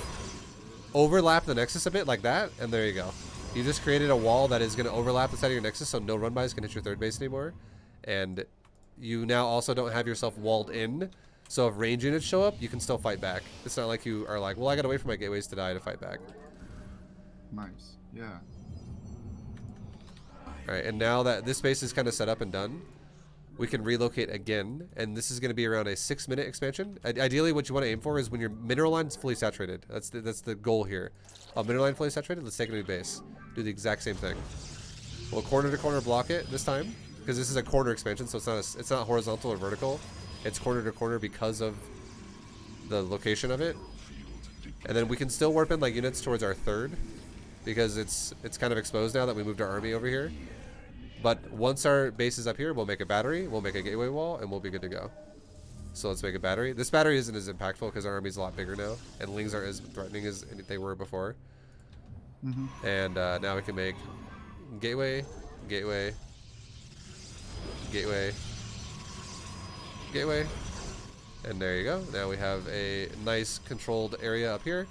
overlap the Nexus a bit like that, and there you go. You just created a wall that is going to overlap the side of your Nexus so no run-bys can hit your third base anymore. And you now also don't have yourself walled in, so if range units show up, you can still fight back. It's not like you are like, well, I gotta wait for my gateways to die to fight back. Nice, yeah. Alright, and now that this base is kind of set up and done, we can relocate again, and this is going to be around a 6-minute expansion. Ideally, what you want to aim for is when your mineral line is fully saturated. That's the goal here. Mineral line fully saturated, let's take a new base. Do the exact same thing. We'll corner to corner block it this time. because this is a corner expansion, so it's not horizontal or vertical. It's corner to corner because of the location of it. And then we can still warp in like units towards our third, because it's kind of exposed now that we moved our army over here. But once our base is up here, we'll make a battery, we'll make a gateway wall, and we'll be good to go. So let's make a battery. This battery isn't as impactful because our army's a lot bigger now, and Lings aren't as threatening as they were before. And now we can make gateway, gateway, gateway, gateway. And there you go. Now we have a nice controlled area up here.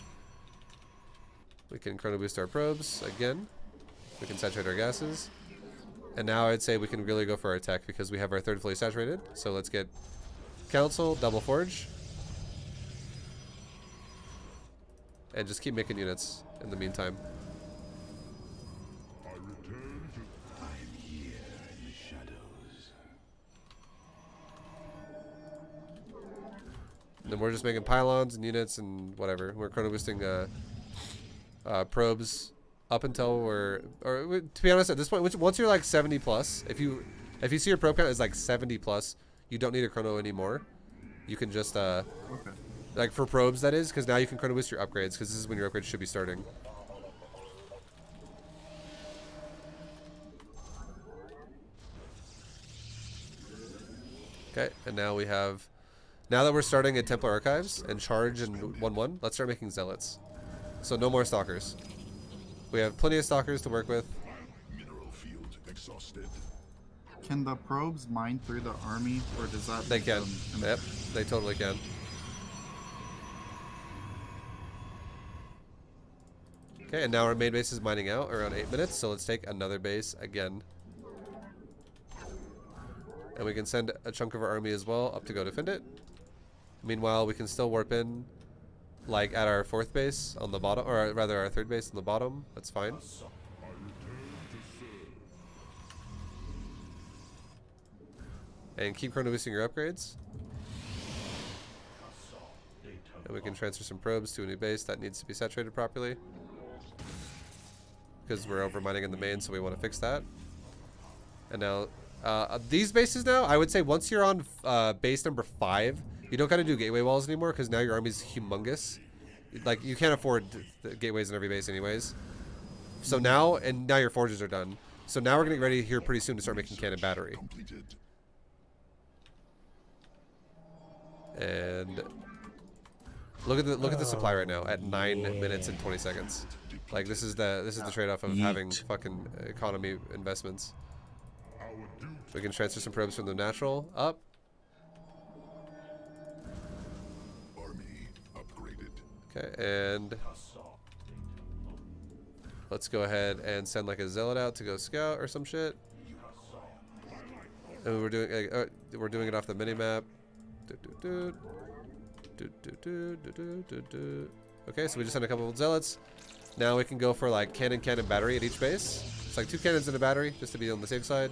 We can chrono boost our probes again. We can saturate our gases. And now I'd say we can really go for our tech because we have our third fully saturated. So let's get Council, double forge. And just keep making units in the meantime. I'm here in the shadows. And then we're just making pylons and units and whatever. We're chrono boosting probes up until to be honest, at this point, once you're like 70 plus, if you see your probe count is like 70 plus, you don't need a chrono anymore. You can just like for probes, that is, because now you can chrono boost your upgrades, because this is when your upgrades should be starting. Okay, and now we have, now that we're starting at Templar Archives and Charge and 1-1, let's start making Zealots. So no more Stalkers. We have plenty of Stalkers to work with. Mineral field exhausted. Can the probes mine through the army, or does that? They can. Yep, they totally can. Okay, and now our main base is mining out around 8 minutes, so let's take another base again. And we can send a chunk of our army as well up to go defend it. Meanwhile, we can still warp in like at our fourth base on the bottom, or rather our third base on the bottom. That's fine. And keep chrono boosting your upgrades. And we can transfer some probes to a new base that needs to be saturated properly, because we're over mining in the main, so we want to fix that. And now these bases now, I would say once you're on base number 5, you don't gotta do gateway walls anymore, because now your army's humongous. Like, you can't afford the gateways in every base anyways. So now your forges are done. So now we're getting ready here pretty soon to start making cannon battery. Completed. And look at the supply right now at 9 minutes and 20 seconds. Like, this is the trade-off of having fucking economy investments. We can transfer some probes from the natural up. Army upgraded. Okay, and let's go ahead and send like a zealot out to go scout or some shit. And we're doing it off the mini map. Okay, so we just sent a couple of zealots. Now we can go for like cannon battery at each base. It's like 2 cannons and a battery just to be on the safe side.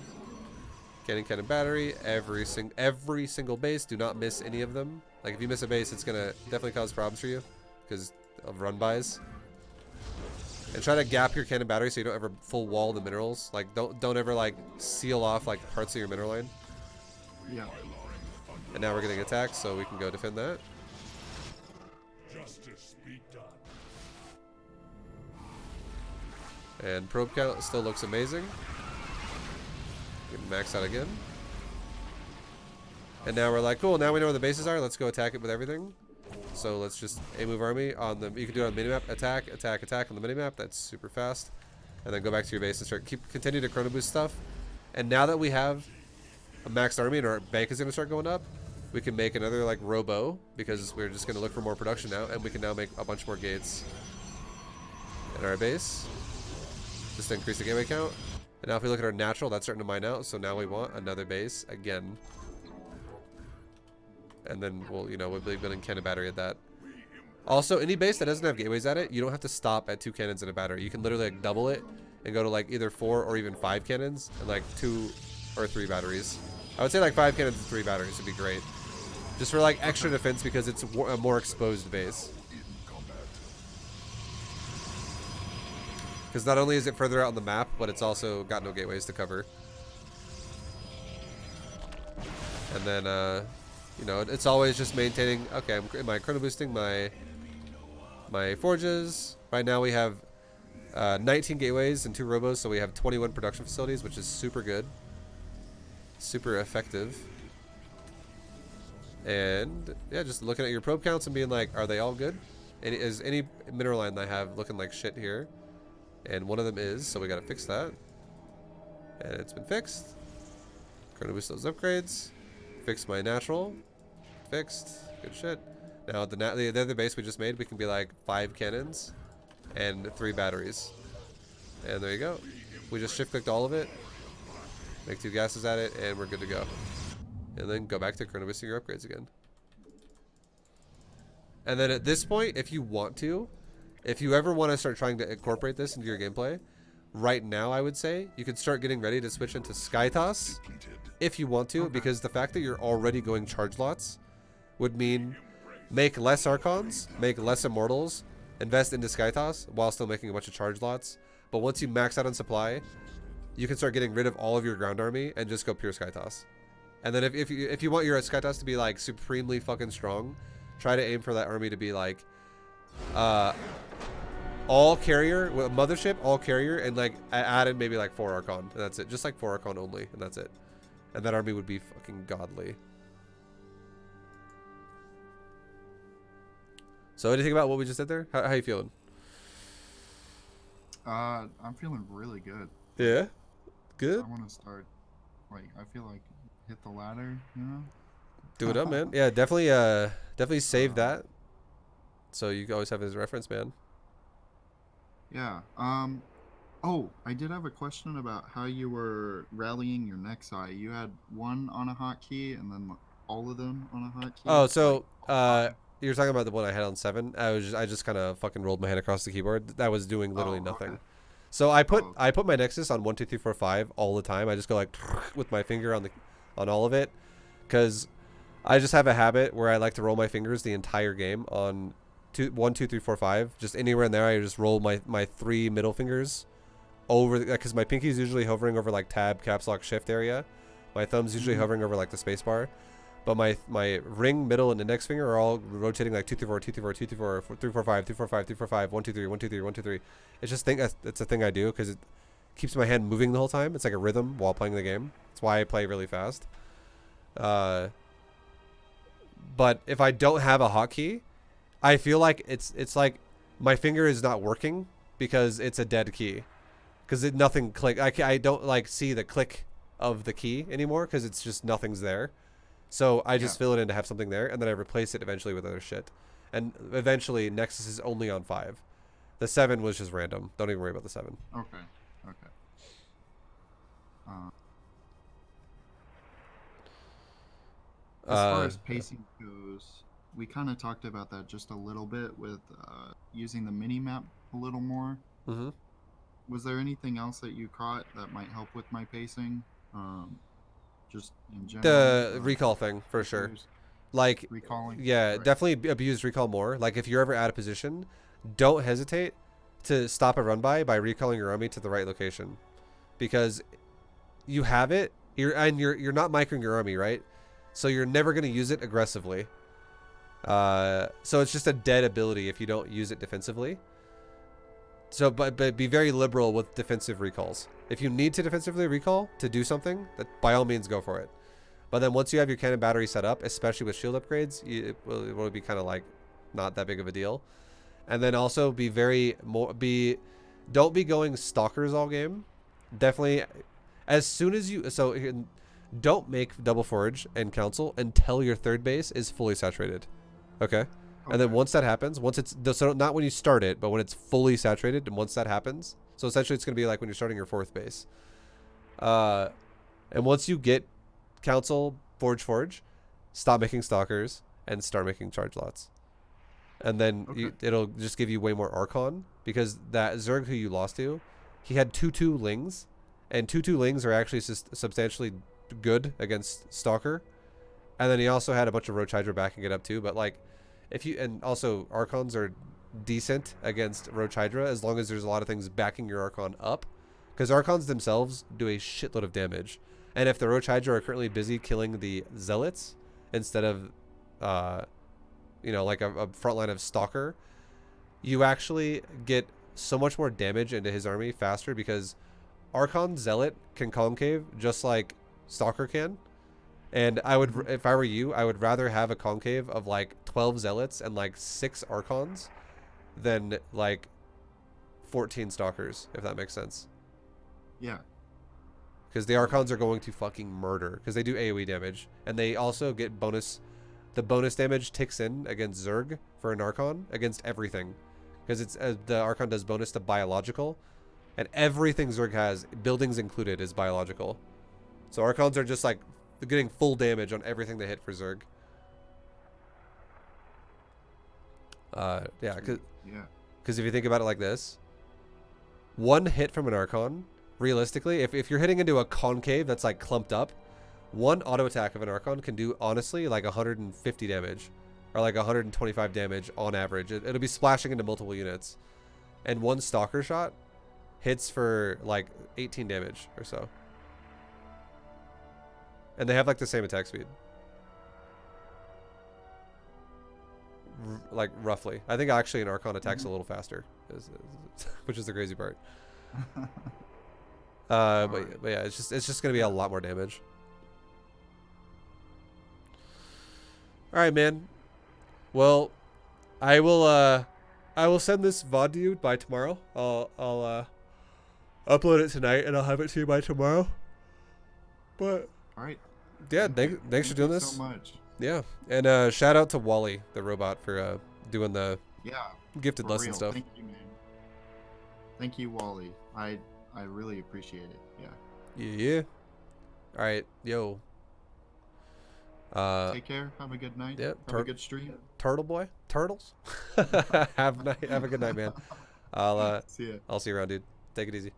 Cannon battery every single base. Do not miss any of them. Like, if you miss a base, it's gonna definitely cause problems for you because of run bys. And try to gap your cannon battery so you don't ever full wall the minerals. Like, don't ever like seal off like parts of your mineral line. Yeah. And now we're getting attacked, so we can go defend that. Justice be done. And probe count still looks amazing. Get max out again. And now we're like, cool, now we know where the bases are. Let's go attack it with everything. So let's just move army on the, you can do it on the minimap. Attack, attack, attack on the minimap. That's super fast. And then go back to your base and continue to chrono boost stuff. And now that we have a maxed army and our bank is going to start going up, we can make another like robo, because we're just going to look for more production now, and we can now make a bunch more gates in our base just to increase the gateway count. And now if we look at our natural, that's starting to mine out, so now we want another base again. And then we'll be building cannon battery at that. Also, any base that doesn't have gateways at it, you don't have to stop at 2 cannons and a battery. You can literally like double it and go to like either 4 or even 5 cannons and like 2 or 3 batteries. I would say like 5 cannons and 3 batteries would be great. Just for like extra defense, because it's a more exposed base. Because not only is it further out on the map, but it's also got no gateways to cover. then you know, it's always just maintaining. Okay, am I chrono boosting my forges? Right now we have 19 gateways and 2 robos, so we have 21 production facilities, which is super good, super effective. And yeah, just looking at your probe counts and being like, are they all good? Is any mineral line I have looking like shit here? And one of them is, so we gotta fix that. And it's been fixed. Chrono boost those upgrades. Fix my natural. Fixed. Good shit. Now the other base we just made, we can be like 5 cannons and 3 batteries. And there you go. We just shift clicked all of it. Make 2 gases at it, and we're good to go. And then go back to chrono boosting your upgrades again. And then at this point, if you want to, if you ever want to start trying to incorporate this into your gameplay, right now I would say you could start getting ready to switch into Sky Toss if you want to, because the fact that you're already going charge lots would mean make less Archons, make less Immortals, invest into Sky Toss while still making a bunch of charge lots. But once you max out on supply, you can start getting rid of all of your ground army and just go pure Sky Toss. And then if you want your Sky Toss to be like supremely fucking strong, try to aim for that army to be like all carrier with mothership, all carrier, and like add in maybe like 4 Archon, and that's it. Just like 4 Archon only, and that's it. And that army would be fucking godly. So anything about what we just did there? How you feeling? I'm feeling really good. Yeah, good. I want to start. Like, I feel like hit the ladder. You know. Do it up, man. Yeah, definitely save that. So you always have it as a reference, man. Yeah. Oh, I did have a question about how you were rallying your Nexi. You had one on a hotkey and then all of them on a hotkey. Oh, so Like, you're talking about the one I had on 7. I just kind of fucking rolled my hand across the keyboard. That was doing literally nothing. Okay. So I put my Nexus on 1 2 3 4 5 all the time. I just go like with my finger on all of it, because I just have a habit where I like to roll my fingers the entire game on 1 2 3 4 5. Just anywhere in there, I just roll my 3 middle fingers over, because my pinky is usually hovering over like tab, caps lock, shift area. My thumb's usually hovering over like the space bar. But my ring, middle, and index finger are all rotating like 2 3 4 2 3 4 2 3 4 3 4 5 2 4 5 2 4 5 1 2 3 1 2 3 1 2 3. It's just it's a thing I do because it keeps my hand moving the whole time. It's like a rhythm while playing the game. That's why I play really fast. But if I don't have a hotkey, I feel like it's like my finger is not working because it's a dead key. Because nothing click. I don't like see the click of the key anymore because it's just nothing's there. So I just fill it in to have something there, and then I replace it eventually with other shit. And eventually, Nexus is only on 5. The 7 was just random. Don't even worry about the 7. Okay. As far as pacing goes, we kind of talked about that just a little bit with using the mini map a little more. Mm-hmm. Was there anything else that you caught that might help with my pacing? Just in general. The recall thing, for sure. Like, recalling. yeah, Right. definitely abuse recall more. Like, if you're ever out of position, don't hesitate to stop a run by recalling your army to the right location, because you have it. You're not microing your army, right? So you're never going to use it aggressively. So it's just a dead ability if you don't use it defensively. So, but be very liberal with defensive recalls. If you need to defensively recall to do something, that by all means go for it. But then once you have your cannon battery set up, especially with shield upgrades, it will be kind of like not that big of a deal. And then also don't be going stalkers all game. Definitely, as soon as don't make double forge and council until your third base is fully saturated. Okay. And then once that happens, so not when you start it, but when it's fully saturated, and once that happens, so essentially it's going to be like when you're starting your 4th base. And once you get council, forge, stop making stalkers and start making charge lots. And then it'll just give you way more Archon, because that Zerg who you lost to, he had 2/2 Lings, and 2/2 Lings are actually substantially good against Stalker. And then he also had a bunch of Roach Hydra backing it up too, but like, and also Archons are decent against Roach Hydra as long as there's a lot of things backing your Archon up, because Archons themselves do a shitload of damage, And if the Roach Hydra are currently busy killing the Zealots instead of, you know, like a front line of Stalker, you actually get so much more damage into his army faster because Archon Zealot can concave just like Stalker can. And I would, if I were you, I would rather have a concave of like 12 Zealots and like 6 Archons than like 14 Stalkers, if that makes sense. Yeah. Because the Archons are going to fucking murder because they do AoE damage. And they also get bonus, the bonus damage ticks in against Zerg for an Archon against everything. Because it's the Archon does bonus to biological. And everything Zerg has, buildings included, is biological. So Archons are just like getting full damage on everything they hit for Zerg. Yeah, because if you think about it like this, one hit from an Archon, realistically, if you're hitting into a concave that's like clumped up, one auto attack of an Archon can do honestly like 150 damage or like 125 damage on average. It'll be splashing into multiple units, and one Stalker shot hits for like 18 damage or so. And they have like the same attack speed. Like roughly. I think actually an Archon attacks a little faster, which is the crazy part. But yeah, it's just gonna be a lot more damage. All right, man. Well, I will send this VOD to you by tomorrow. I'll upload it tonight and I'll have it to you by tomorrow. But all right. Yeah, thanks for doing this. So much. Yeah, and shout out to Wally the robot for doing the gifted lesson stuff. Thank you, man. Thank you, Wally. I really appreciate it. Yeah. Yeah. All right, yo. Take care. Have a good night. Yeah. Have a good stream. Turtle boy. Turtles. Have a good night, man. I'll see you around, dude. Take it easy.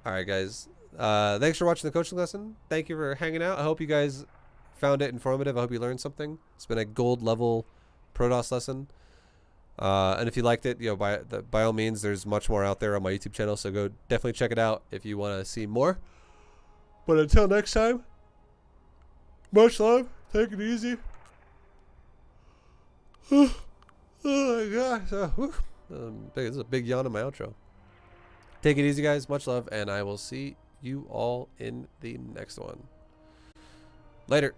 All right, guys. Thanks for watching the coaching lesson. Thank you for hanging out. I hope you guys found it informative. I hope you learned something. It's been a gold level Protoss lesson. And if you liked it, you know, by all means, there's much more out there on my YouTube channel. So go definitely check it out if you want to see more. But until next time, much love. Take it easy. Oh my gosh. This is a big yawn in my outro. Take it easy, guys. Much love, and I will see you all in the next one. Later.